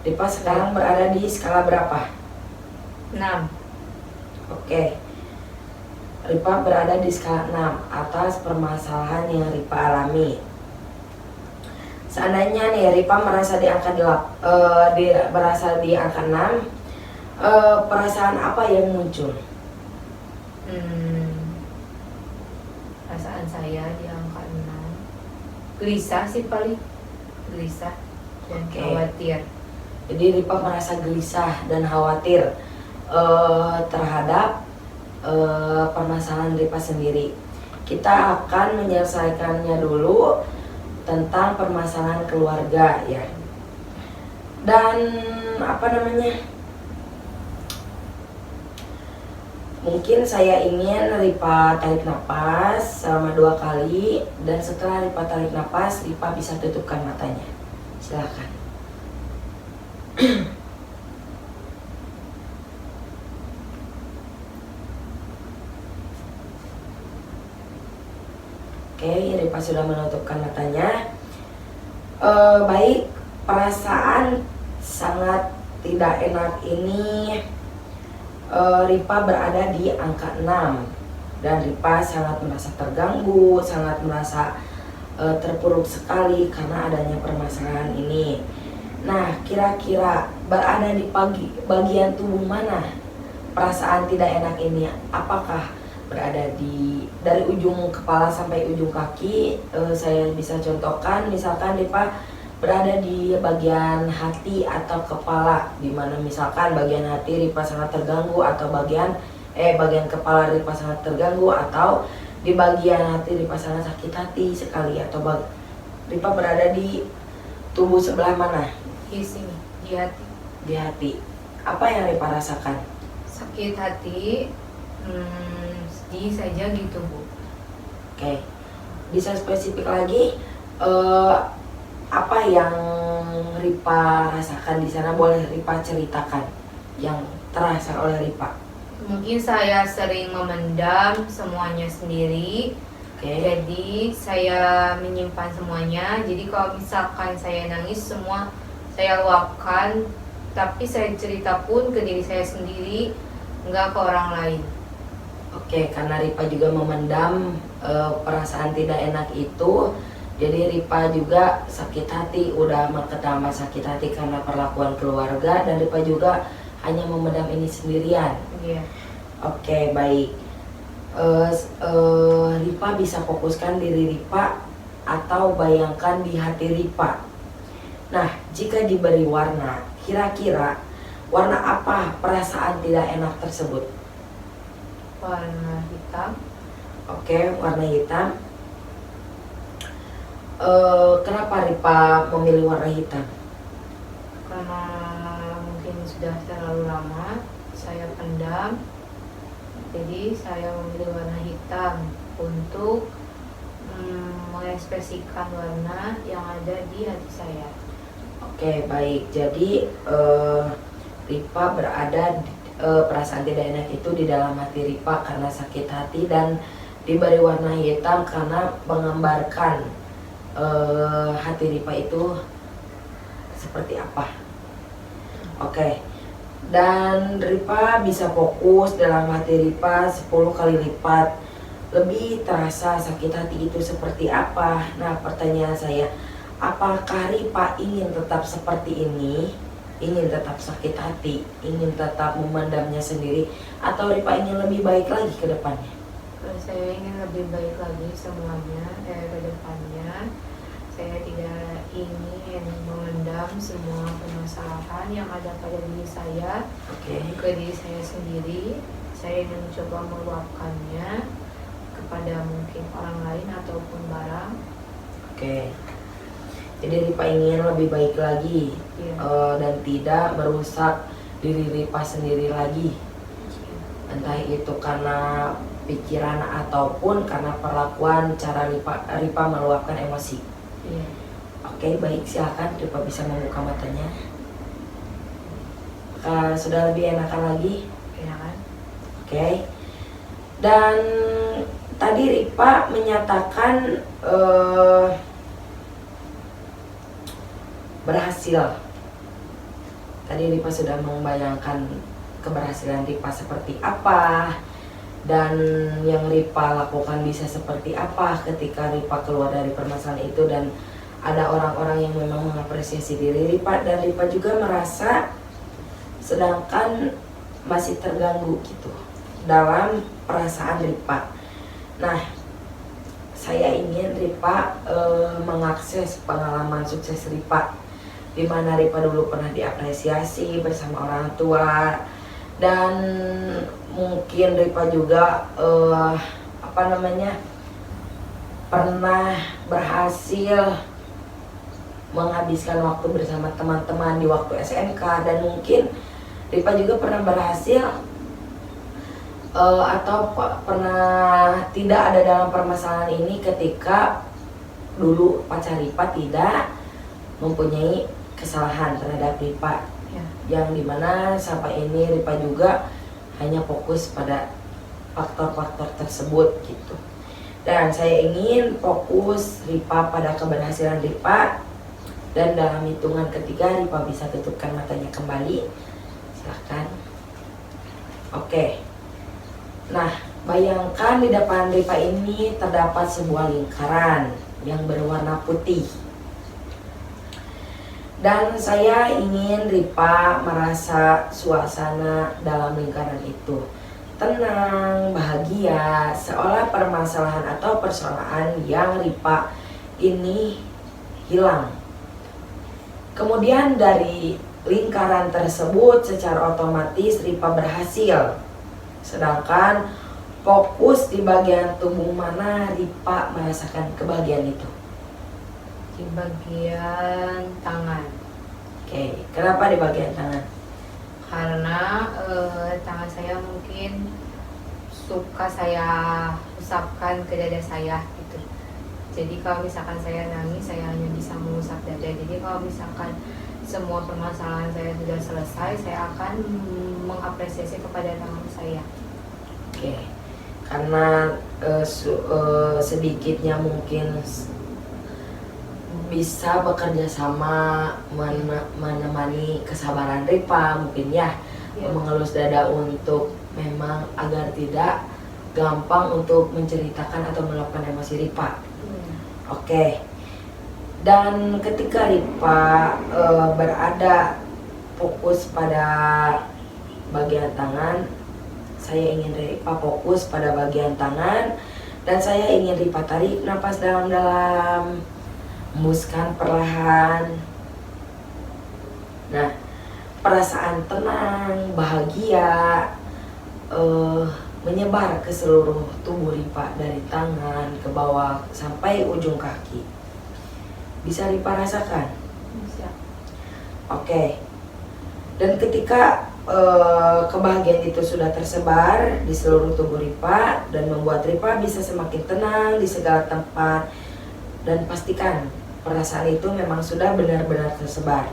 [SPEAKER 2] Ripa sekarang berada di skala berapa?
[SPEAKER 1] 6.
[SPEAKER 2] Ripa berada di skala 6 atas permasalahan yang Ripa alami. Seandainya nih Ripa merasa di angka 6, perasaan apa yang muncul?
[SPEAKER 1] Perasaan saya di angka 6 gelisah sih, paling gelisah dan khawatir.
[SPEAKER 2] Jadi Ripa merasa gelisah dan khawatir terhadap permasalahan Ripa sendiri. Kita akan menyelesaikannya dulu tentang permasalahan keluarga ya. Dan mungkin saya ingin Ripa tarik nafas selama 2 kali, dan setelah Ripa tarik nafas, Ripa bisa tutupkan matanya. Silakan. Oke, Ripa sudah menutupkan matanya. Baik, perasaan sangat tidak enak ini, Ripa berada di angka 6 dan Ripa sangat merasa terganggu, sangat merasa terpuruk sekali karena adanya permasalahan ini. Nah, kira-kira berada di bagian tubuh mana perasaan tidak enak ini? Apakah berada dari ujung kepala sampai ujung kaki? Saya bisa contohkan, misalkan Ripa berada di bagian hati atau kepala, dimana misalkan bagian hati Ripa sangat terganggu, atau bagian kepala Ripa sangat terganggu, atau di bagian hati Ripa sangat sakit hati sekali, atau Ripa berada di tubuh sebelah mana?
[SPEAKER 1] Di sini, di hati.
[SPEAKER 2] Di hati. Apa yang Ripa rasakan?
[SPEAKER 1] Sakit hati, sedih saja gitu Bu.
[SPEAKER 2] Oke, bisa spesifik lagi, apa yang Ripa rasakan di sana? Boleh Ripa ceritakan yang terasa oleh Ripa.
[SPEAKER 1] Mungkin saya sering memendam semuanya sendiri.
[SPEAKER 2] Oke.
[SPEAKER 1] Jadi saya menyimpan semuanya. Jadi kalau misalkan saya nangis, semua saya luapkan. Tapi saya cerita pun ke diri saya sendiri, nggak ke orang lain.
[SPEAKER 2] Oke, karena Ripa juga memendam perasaan tidak enak itu, jadi Ripa juga sakit hati, udah ketambah sakit hati karena perlakuan keluarga, dan Ripa juga hanya memendam ini sendirian.
[SPEAKER 1] Iya.
[SPEAKER 2] Oke, baik. Ripa bisa fokuskan diri Ripa atau bayangkan di hati Ripa. Nah, jika diberi warna, kira-kira warna apa perasaan tidak enak tersebut?
[SPEAKER 1] Warna hitam.
[SPEAKER 2] Oke, warna hitam. Kenapa Ripa memilih warna hitam?
[SPEAKER 1] Karena mungkin sudah terlalu lama saya pendam. Jadi saya memilih warna hitam untuk mengekspresikan warna yang ada di hati saya.
[SPEAKER 2] Oke, baik. Jadi Ripa berada perasaan tidak enak itu di dalam hati Ripa karena sakit hati, dan diberi warna hitam karena menggambarkan hati Ripa itu seperti apa. Oke. Dan Ripa bisa fokus dalam hati Ripa 10 kali lipat. Lebih terasa sakit hati itu seperti apa? Nah, pertanyaan saya, apakah Ripa ingin tetap seperti ini? Ingin tetap sakit hati, ingin tetap memendamnya sendiri, atau Ripa ingin lebih baik lagi ke depannya?
[SPEAKER 1] Saya ingin lebih baik lagi semuanya ke depannya. Saya tidak ingin memendam semua permasalahan yang ada pada diri saya ke diri saya sendiri. Saya ingin mencoba meluapkannya kepada mungkin orang lain ataupun barang.
[SPEAKER 2] Oke. Jadi Ripa ingin lebih baik lagi, dan tidak merusak diri Ripa sendiri lagi. Entah itu karena pikiran ataupun karena perlakuan cara Ripa meluapkan emosi.
[SPEAKER 1] Iya.
[SPEAKER 2] Oke, baik, silakan Ripa bisa membuka matanya. Sudah lebih enakan lagi?
[SPEAKER 1] Enakan.
[SPEAKER 2] Oke. Dan tadi Ripa menyatakan berhasil. Tadi Ripa sudah membayangkan keberhasilan Ripa seperti apa, dan yang Ripa lakukan bisa seperti apa ketika Ripa keluar dari permasalahan itu, dan ada orang-orang yang memang mengapresiasi diri Ripa, dan Ripa juga merasa sedangkan masih terganggu gitu dalam perasaan Ripa. Nah, saya ingin Ripa mengakses pengalaman sukses Ripa, di mana Ripa dulu pernah diapresiasi bersama orang tua, dan mungkin Ripa juga pernah berhasil menghabiskan waktu bersama teman-teman di waktu SMK, dan mungkin Ripa juga pernah berhasil atau pernah tidak ada dalam permasalahan ini ketika dulu pacar Ripa tidak mempunyai kesalahan terhadap Ripa, yang dimana sampai ini Ripa juga hanya fokus pada faktor-faktor tersebut gitu. Dan saya ingin fokus Ripa pada keberhasilan Ripa. Dan dalam hitungan ketiga Ripa bisa tutupkan matanya kembali. Silahkan. Oke. Nah, bayangkan di depan Ripa ini terdapat sebuah lingkaran yang berwarna putih. Dan saya ingin Ripa merasa suasana dalam lingkaran itu tenang, bahagia, seolah permasalahan atau persoalan yang Ripa ini hilang. Kemudian dari lingkaran tersebut secara otomatis Ripa berhasil. Sedangkan fokus di bagian tubuh mana Ripa merasakan kebahagiaan itu?
[SPEAKER 1] Di bagian tangan.
[SPEAKER 2] Oke, kenapa di bagian tangan?
[SPEAKER 1] Karena tangan saya mungkin suka saya usapkan ke dada saya gitu. Jadi kalau misalkan saya nangis, saya hanya bisa mengusap dada. Jadi kalau misalkan semua permasalahan saya sudah selesai, saya akan mengapresiasi kepada tangan saya.
[SPEAKER 2] Oke, karena sedikitnya mungkin bisa bekerja sama menemani kesabaran Ripa mungkin ya, mengelus dada untuk memang agar tidak gampang untuk menceritakan atau meluapkan emosi Ripa. Oke. Dan ketika Ripa berada fokus pada bagian tangan, saya ingin Ripa fokus pada bagian tangan dan saya ingin Ripa tarik napas dalam-dalam, hembuskan perlahan. Nah, perasaan tenang, bahagia menyebar ke seluruh tubuh Ripa dari tangan ke bawah sampai ujung kaki. Bisa Ripa rasakan?
[SPEAKER 1] Bisa.
[SPEAKER 2] Oke. Dan ketika kebahagiaan itu sudah tersebar di seluruh tubuh Ripa dan membuat Ripa bisa semakin tenang di segala tempat, dan pastikan perasaan itu memang sudah benar-benar tersebar,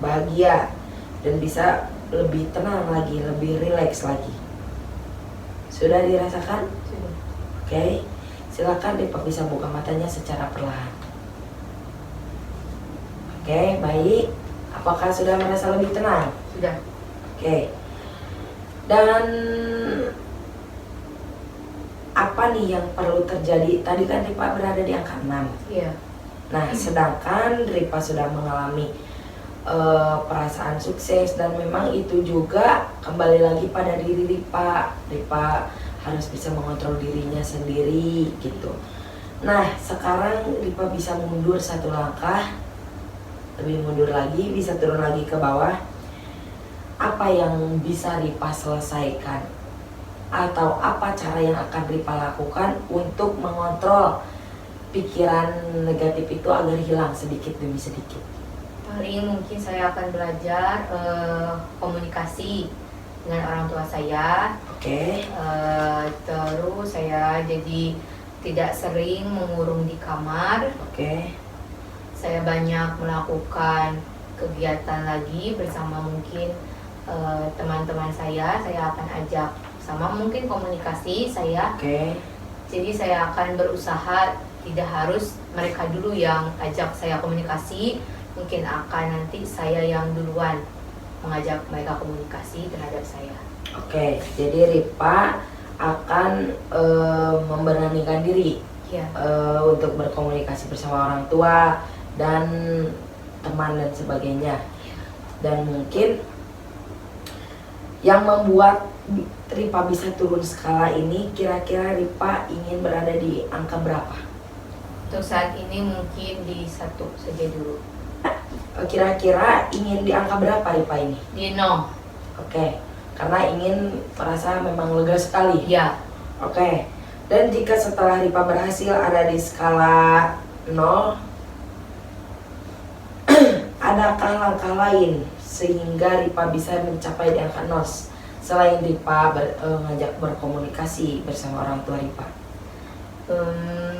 [SPEAKER 2] bahagia, dan bisa lebih tenang lagi, lebih rileks lagi. Sudah dirasakan?
[SPEAKER 1] Sudah.
[SPEAKER 2] Oke, silakan Ripa bisa buka matanya secara perlahan. Oke, baik. Apakah sudah merasa lebih tenang?
[SPEAKER 1] Sudah.
[SPEAKER 2] Oke. Dan apa nih yang perlu terjadi? Tadi kan Ripa berada di angka 6.
[SPEAKER 1] Iya.
[SPEAKER 2] Nah, sedangkan Ripa sudah mengalami perasaan sukses dan memang itu juga kembali lagi pada diri Ripa. Ripa harus bisa mengontrol dirinya sendiri gitu. Nah, sekarang Ripa bisa mundur satu langkah, lebih mundur lagi, bisa turun lagi ke bawah. Apa yang bisa Ripa selesaikan? Atau apa cara yang akan Ripa lakukan untuk mengontrol pikiran negatif itu agar hilang sedikit demi sedikit?
[SPEAKER 1] Paling mungkin saya akan belajar komunikasi dengan orang tua saya.
[SPEAKER 2] Oke.
[SPEAKER 1] Terus saya jadi tidak sering mengurung di kamar.
[SPEAKER 2] Oke.
[SPEAKER 1] Saya banyak melakukan kegiatan lagi bersama mungkin teman-teman saya akan ajak sama mungkin komunikasi saya.
[SPEAKER 2] Oke.
[SPEAKER 1] Jadi saya akan berusaha tidak harus mereka dulu yang ajak saya komunikasi, mungkin akan nanti saya yang duluan mengajak mereka komunikasi terhadap saya.
[SPEAKER 2] Oke, jadi Ripa akan memberanikan diri
[SPEAKER 1] Ya.
[SPEAKER 2] untuk berkomunikasi bersama orang tua dan teman dan sebagainya. Dan mungkin yang membuat Ripa bisa turun skala ini, kira-kira Ripa ingin berada di angka berapa?
[SPEAKER 1] Untuk saat ini mungkin di 1 saja dulu.
[SPEAKER 2] Kira-kira ingin di angka berapa Ripa ini?
[SPEAKER 1] Di 0.
[SPEAKER 2] Oke, karena ingin merasa memang lega sekali.
[SPEAKER 1] Ya.
[SPEAKER 2] Oke, dan jika setelah Ripa berhasil ada di skala 0, adakah langkah lain sehingga Ripa bisa mencapai di angka 0 selain Ripa ngajak berkomunikasi bersama orang tua Ripa?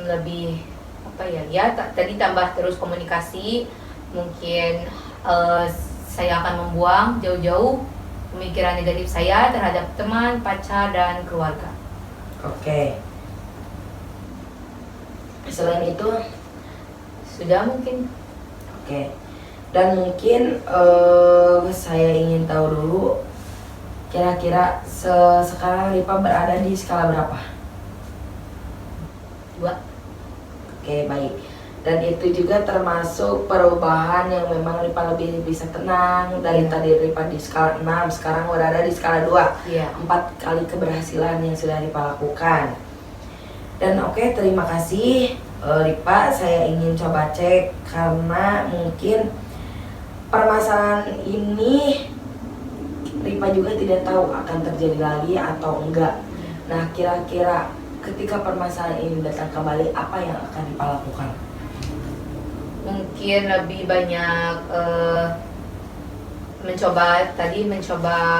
[SPEAKER 1] Lebih apa ya? Ya tadi tambah terus komunikasi. Mungkin saya akan membuang jauh-jauh pemikiran negatif saya terhadap teman, pacar, dan keluarga.
[SPEAKER 2] Oke. Selain itu,
[SPEAKER 1] Sudah mungkin.
[SPEAKER 2] oke. Dan mungkin saya ingin tahu dulu kira-kira sekarang Ripa berada di skala berapa?
[SPEAKER 1] 2.
[SPEAKER 2] Oke, baik. Dan itu juga termasuk perubahan yang memang Ripa lebih bisa tenang. Dari
[SPEAKER 1] Iya.
[SPEAKER 2] tadi Ripa di skala 6, sekarang berada di skala 2.
[SPEAKER 1] Iya.
[SPEAKER 2] 4 kali keberhasilan yang sudah Ripa lakukan. Dan oke, terima kasih Ripa. Saya ingin coba cek karena mungkin permasalahan ini Ripa juga tidak tahu akan terjadi lagi atau enggak. Nah, kira-kira ketika permasalahan ini datang kembali, apa yang akan Ripa lakukan?
[SPEAKER 1] Mungkin lebih banyak mencoba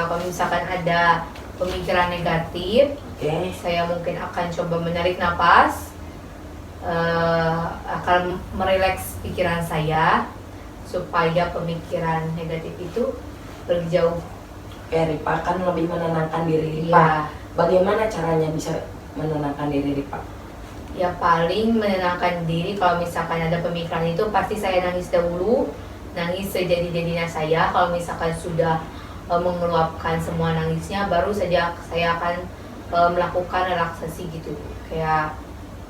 [SPEAKER 1] kalau misalkan ada pemikiran negatif,
[SPEAKER 2] Oke,
[SPEAKER 1] saya mungkin akan coba menarik napas, akan merileks pikiran saya supaya pemikiran negatif itu pergi jauh.
[SPEAKER 2] oke, Ripa kan lebih menenangkan diri Ripa.
[SPEAKER 1] Ya,
[SPEAKER 2] Bagaimana caranya bisa menenangkan diri Ripa?
[SPEAKER 1] ya paling menenangkan diri kalau misalkan ada pemikiran itu pasti saya nangis dahulu, nangis sejadi-jadinya saya. Kalau misalkan sudah mengeluapkan semua nangisnya, baru saja saya akan melakukan relaksasi gitu, kayak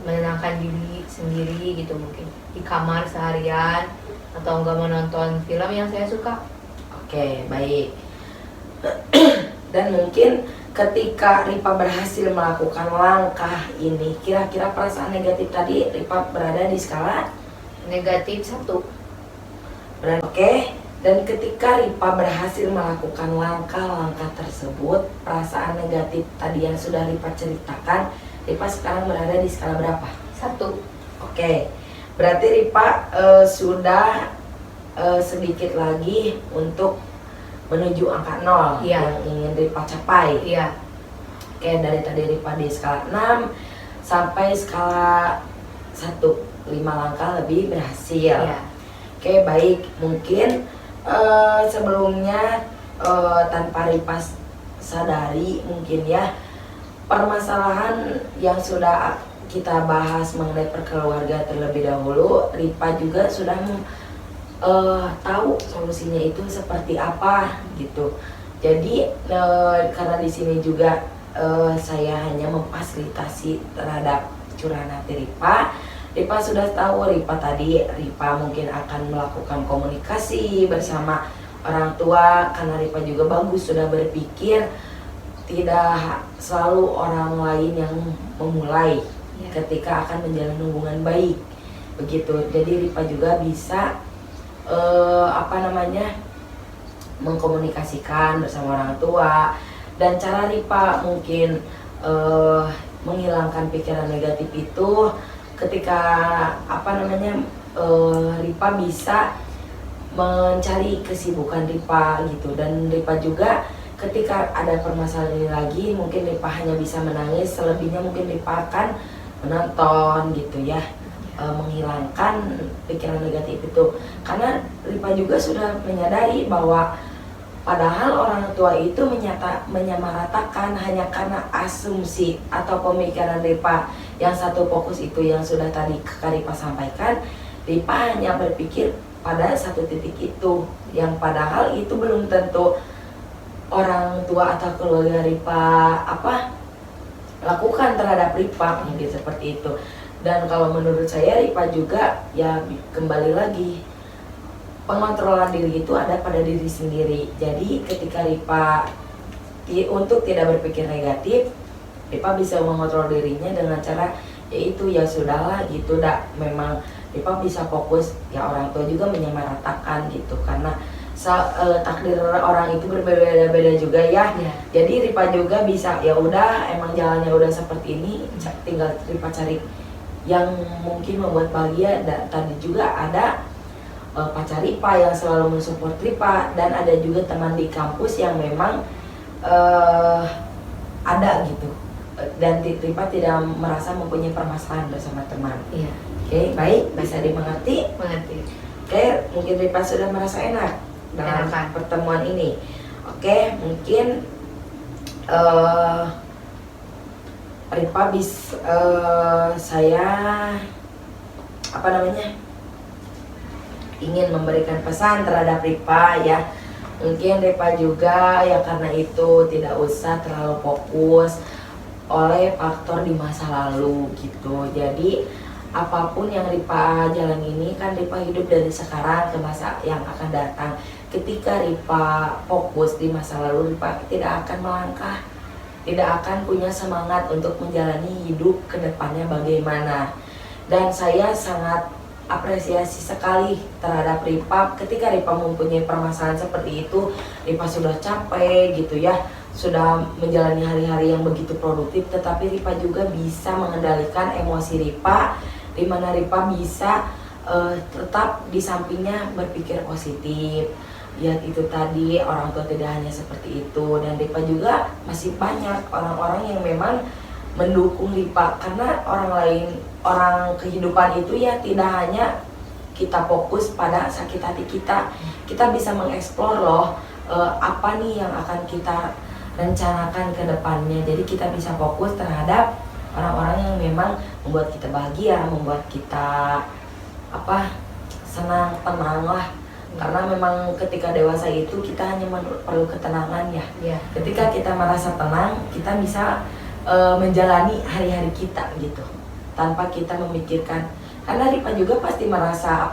[SPEAKER 1] menenangkan diri sendiri gitu, mungkin di kamar seharian atau enggak menonton film yang saya suka.
[SPEAKER 2] Oke, baik. Dan mungkin ketika Ripa berhasil melakukan langkah ini, kira-kira perasaan negatif tadi Ripa berada di skala
[SPEAKER 1] Negatif 1.
[SPEAKER 2] Oke. Dan ketika Ripa berhasil melakukan langkah-langkah tersebut, perasaan negatif tadi yang sudah Ripa ceritakan, Ripa sekarang berada di skala berapa?
[SPEAKER 1] 1.
[SPEAKER 2] Oke, berarti Ripa sudah sedikit lagi untuk menuju angka 0
[SPEAKER 1] Iya.
[SPEAKER 2] yang ingin Ripa capai.
[SPEAKER 1] Iya.
[SPEAKER 2] Oke, dari tadi Ripa di skala 6 sampai skala 1, 5 langkah lebih berhasil.
[SPEAKER 1] Iya.
[SPEAKER 2] Oke, baik. Mungkin sebelumnya tanpa Ripa sadari mungkin ya, permasalahan yang sudah kita bahas mengenai perkeluarga terlebih dahulu, Ripa juga sudah tahu solusinya itu seperti apa gitu. Jadi karena di sini juga saya hanya memfasilitasi terhadap curahan hati Ripa. Ripa sudah tahu, Ripa mungkin akan melakukan komunikasi bersama orang tua, karena Ripa juga bagus sudah berpikir tidak selalu orang lain yang memulai
[SPEAKER 1] Iya.
[SPEAKER 2] ketika akan menjalin hubungan baik begitu. Jadi Ripa juga bisa mengkomunikasikan bersama orang tua, dan cara Ripa mungkin menghilangkan pikiran negatif itu ketika Ripa bisa mencari kesibukan Ripa gitu. Dan Ripa juga ketika ada permasalahan ini lagi, mungkin Ripa hanya bisa menangis, selebihnya mungkin Ripa akan menonton gitu ya, menghilangkan pikiran negatif itu. Karena Ripa juga sudah menyadari bahwa padahal orang tua itu menyamaratakan hanya karena asumsi atau pemikiran Ripa yang satu fokus itu yang sudah tadi Kak Ripa sampaikan. Ripa hanya berpikir pada satu titik itu, yang padahal itu belum tentu orang tua atau keluarga Ripa lakukan terhadap Ripa, mungkin seperti itu. Dan kalau menurut saya Ripa juga ya kembali lagi, pengontrolan diri itu ada pada diri sendiri. Jadi ketika Ripa untuk tidak berpikir negatif, Ripa bisa mengontrol dirinya dengan cara yaitu ya sudahlah gitu, memang Ripa bisa fokus. Ya orang tua juga menyamaratakan gitu, karena takdir orang itu berbeda-beda juga ya.
[SPEAKER 1] Iya.
[SPEAKER 2] Jadi Ripa juga bisa ya udah, emang jalannya udah seperti ini, tinggal Ripa cari yang mungkin membuat bahagia. Dan tadi juga ada pacar Ripa yang selalu mensupport Ripa, dan ada juga teman di kampus yang memang ada gitu, dan Ripa tidak merasa mempunyai permasalahan bersama teman.
[SPEAKER 1] Iya.
[SPEAKER 2] Oke, baik, bisa dimengerti.
[SPEAKER 1] Mengerti.
[SPEAKER 2] Oke, mungkin Ripa sudah merasa enak dalam
[SPEAKER 1] Enakan.
[SPEAKER 2] pertemuan ini. Oke, mungkin Ripa saya apa namanya, ingin memberikan pesan terhadap Ripa ya. Mungkin Ripa juga ya karena itu tidak usah terlalu fokus oleh faktor di masa lalu gitu. Jadi apapun yang Ripa jalan ini kan Ripa hidup dari sekarang ke masa yang akan datang. Ketika Ripa fokus di masa lalu, Ripa tidak akan melangkah, tidak akan punya semangat untuk menjalani hidup ke depannya bagaimana. Dan saya sangat apresiasi sekali terhadap Ripa ketika Ripa mempunyai permasalahan seperti itu. Ripa sudah capek gitu ya, sudah menjalani hari-hari yang begitu produktif, tetapi Ripa juga bisa mengendalikan emosi Ripa, di mana Ripa bisa tetap di sampingnya berpikir positif. Ya itu tadi, orang tua tidak hanya seperti itu, dan Ripa juga masih banyak orang-orang yang memang mendukung Ripa, karena orang kehidupan itu ya tidak hanya kita fokus pada sakit hati kita bisa mengeksplor loh apa nih yang akan kita rencanakan ke depannya. Jadi kita bisa fokus terhadap orang-orang yang memang membuat kita bahagia, membuat kita senang, tenang lah. Karena memang ketika dewasa itu kita hanya perlu ketenangan ya. Ketika kita merasa tenang, kita bisa menjalani hari-hari kita gitu tanpa kita memikirkan. Karena Ripa juga pasti merasa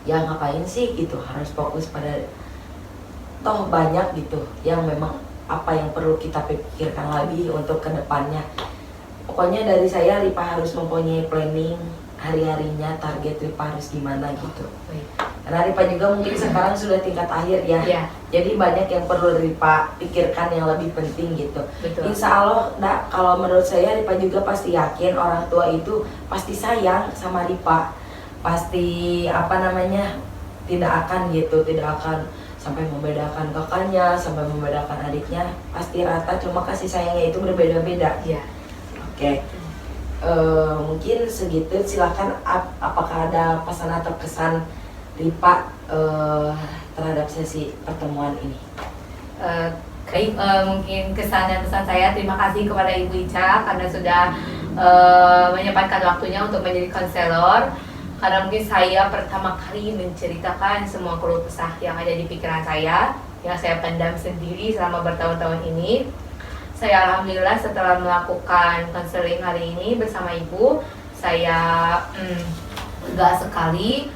[SPEAKER 2] ya ngapain sih gitu, harus fokus pada toh banyak gitu yang memang apa yang perlu kita pikirkan lagi untuk kedepannya. Pokoknya dari saya, Ripa harus mempunyai planning hari-harinya, target Ripa harus gimana gitu. Karena Ripa juga mungkin sekarang sudah tingkat akhir ya. Jadi banyak yang perlu Ripa pikirkan yang lebih penting gitu.
[SPEAKER 1] Betul.
[SPEAKER 2] Insya Allah, kalau menurut saya Ripa juga pasti yakin orang tua itu pasti sayang sama Ripa. Pasti tidak akan sampai membedakan kakaknya, sampai membedakan adiknya. Pasti rata, cuma kasih sayangnya itu berbeda-beda. Oke. Mungkin segitu. Silakan, apakah ada pesan atau kesan Ripa terhadap sesi pertemuan ini?
[SPEAKER 1] Mungkin kesan dan pesan saya, terima kasih kepada Ibu Ica karena sudah menyempatkan waktunya untuk menjadi konselor. Karena mungkin saya pertama kali menceritakan semua keluh kesah yang ada di pikiran saya, yang saya pendam sendiri selama bertahun-tahun ini. Saya alhamdulillah setelah melakukan konseling hari ini bersama Ibu, saya lega sekali.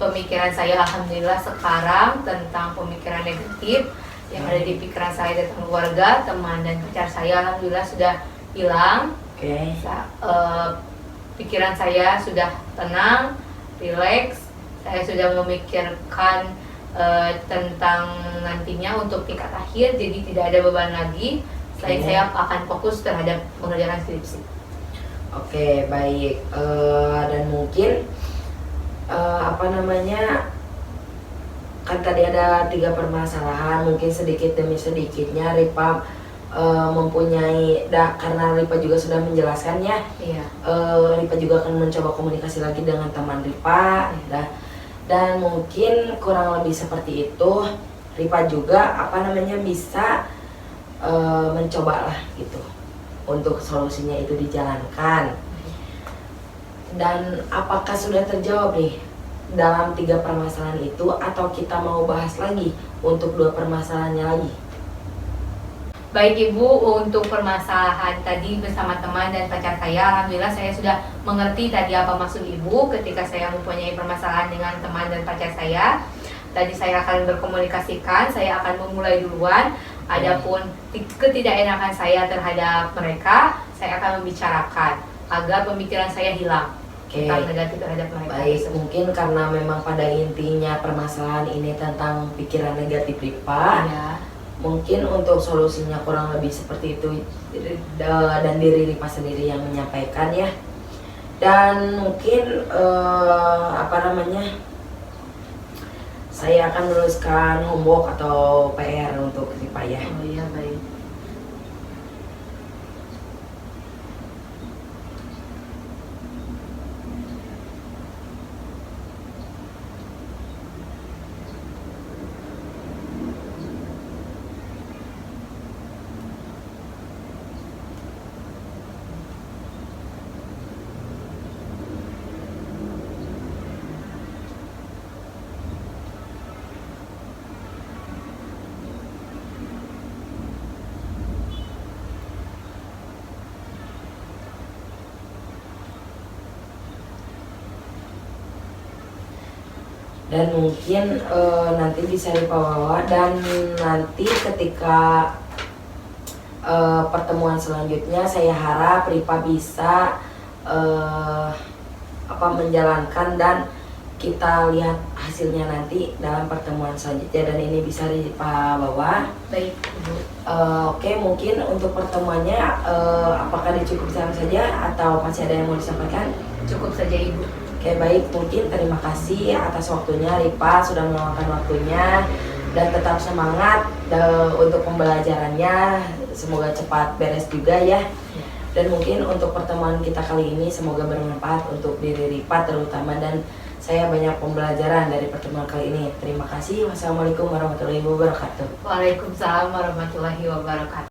[SPEAKER 1] Pemikiran saya alhamdulillah sekarang tentang pemikiran negatif yang ada di pikiran saya tentang keluarga, teman, dan pacar saya alhamdulillah sudah hilang. Pikiran saya sudah tenang, rileks. Saya sudah memikirkan tentang nantinya untuk tingkat akhir, jadi tidak ada beban lagi. Selain saya akan fokus terhadap mengerjakan skripsi.
[SPEAKER 2] Oke, baik. Dan mungkin kan tadi ada 3 permasalahan, mungkin sedikit demi sedikitnya Ripa mempunyai, karena Ripa juga sudah menjelaskannya. Ripa juga akan mencoba komunikasi lagi dengan teman Ripa. Dan mungkin kurang lebih seperti itu. Ripa juga bisa mencoba lah gitu untuk solusinya itu dijalankan. Dan apakah sudah terjawab nih dalam 3 permasalahan itu, atau kita mau bahas lagi untuk 2 permasalahannya lagi?
[SPEAKER 1] Baik Ibu, untuk permasalahan tadi bersama teman dan pacar saya, alhamdulillah saya sudah mengerti tadi apa maksud Ibu ketika saya mempunyai permasalahan dengan teman dan pacar saya. Tadi saya akan berkomunikasikan, saya akan memulai duluan. Adapun ketidakenakan saya terhadap mereka, saya akan membicarakan agar pemikiran saya hilang tentang negatif terhadap mereka.
[SPEAKER 2] Baik, mungkin karena memang pada intinya permasalahan ini tentang pikiran negatif Ripa. Mungkin untuk solusinya kurang lebih seperti itu, dan diri Ripa sendiri yang menyampaikan ya. Dan mungkin saya akan menuliskan homework atau PR untuk Ripa ya.
[SPEAKER 1] Oh iya, baik.
[SPEAKER 2] dan mungkin nanti bisa Ripa bawa, dan nanti ketika pertemuan selanjutnya saya harap Ripa bisa menjalankan dan kita lihat hasilnya nanti dalam pertemuan selanjutnya, dan ini bisa Ripa bawa.
[SPEAKER 1] Baik, Ibu.
[SPEAKER 2] Oke, mungkin untuk pertemuannya apakah dicukupkan saja atau masih ada yang mau disampaikan?
[SPEAKER 1] Cukup saja, Ibu.
[SPEAKER 2] Oke, baik, mungkin terima kasih atas waktunya Ripa, sudah meluangkan waktunya, dan tetap semangat untuk pembelajarannya, semoga cepat beres juga ya. Dan mungkin untuk pertemuan kita kali ini semoga bermanfaat untuk diri Ripa terutama, dan saya banyak pembelajaran dari pertemuan kali ini. Terima kasih. Wassalamualaikum warahmatullahi wabarakatuh.
[SPEAKER 1] Waalaikumsalam warahmatullahi wabarakatuh.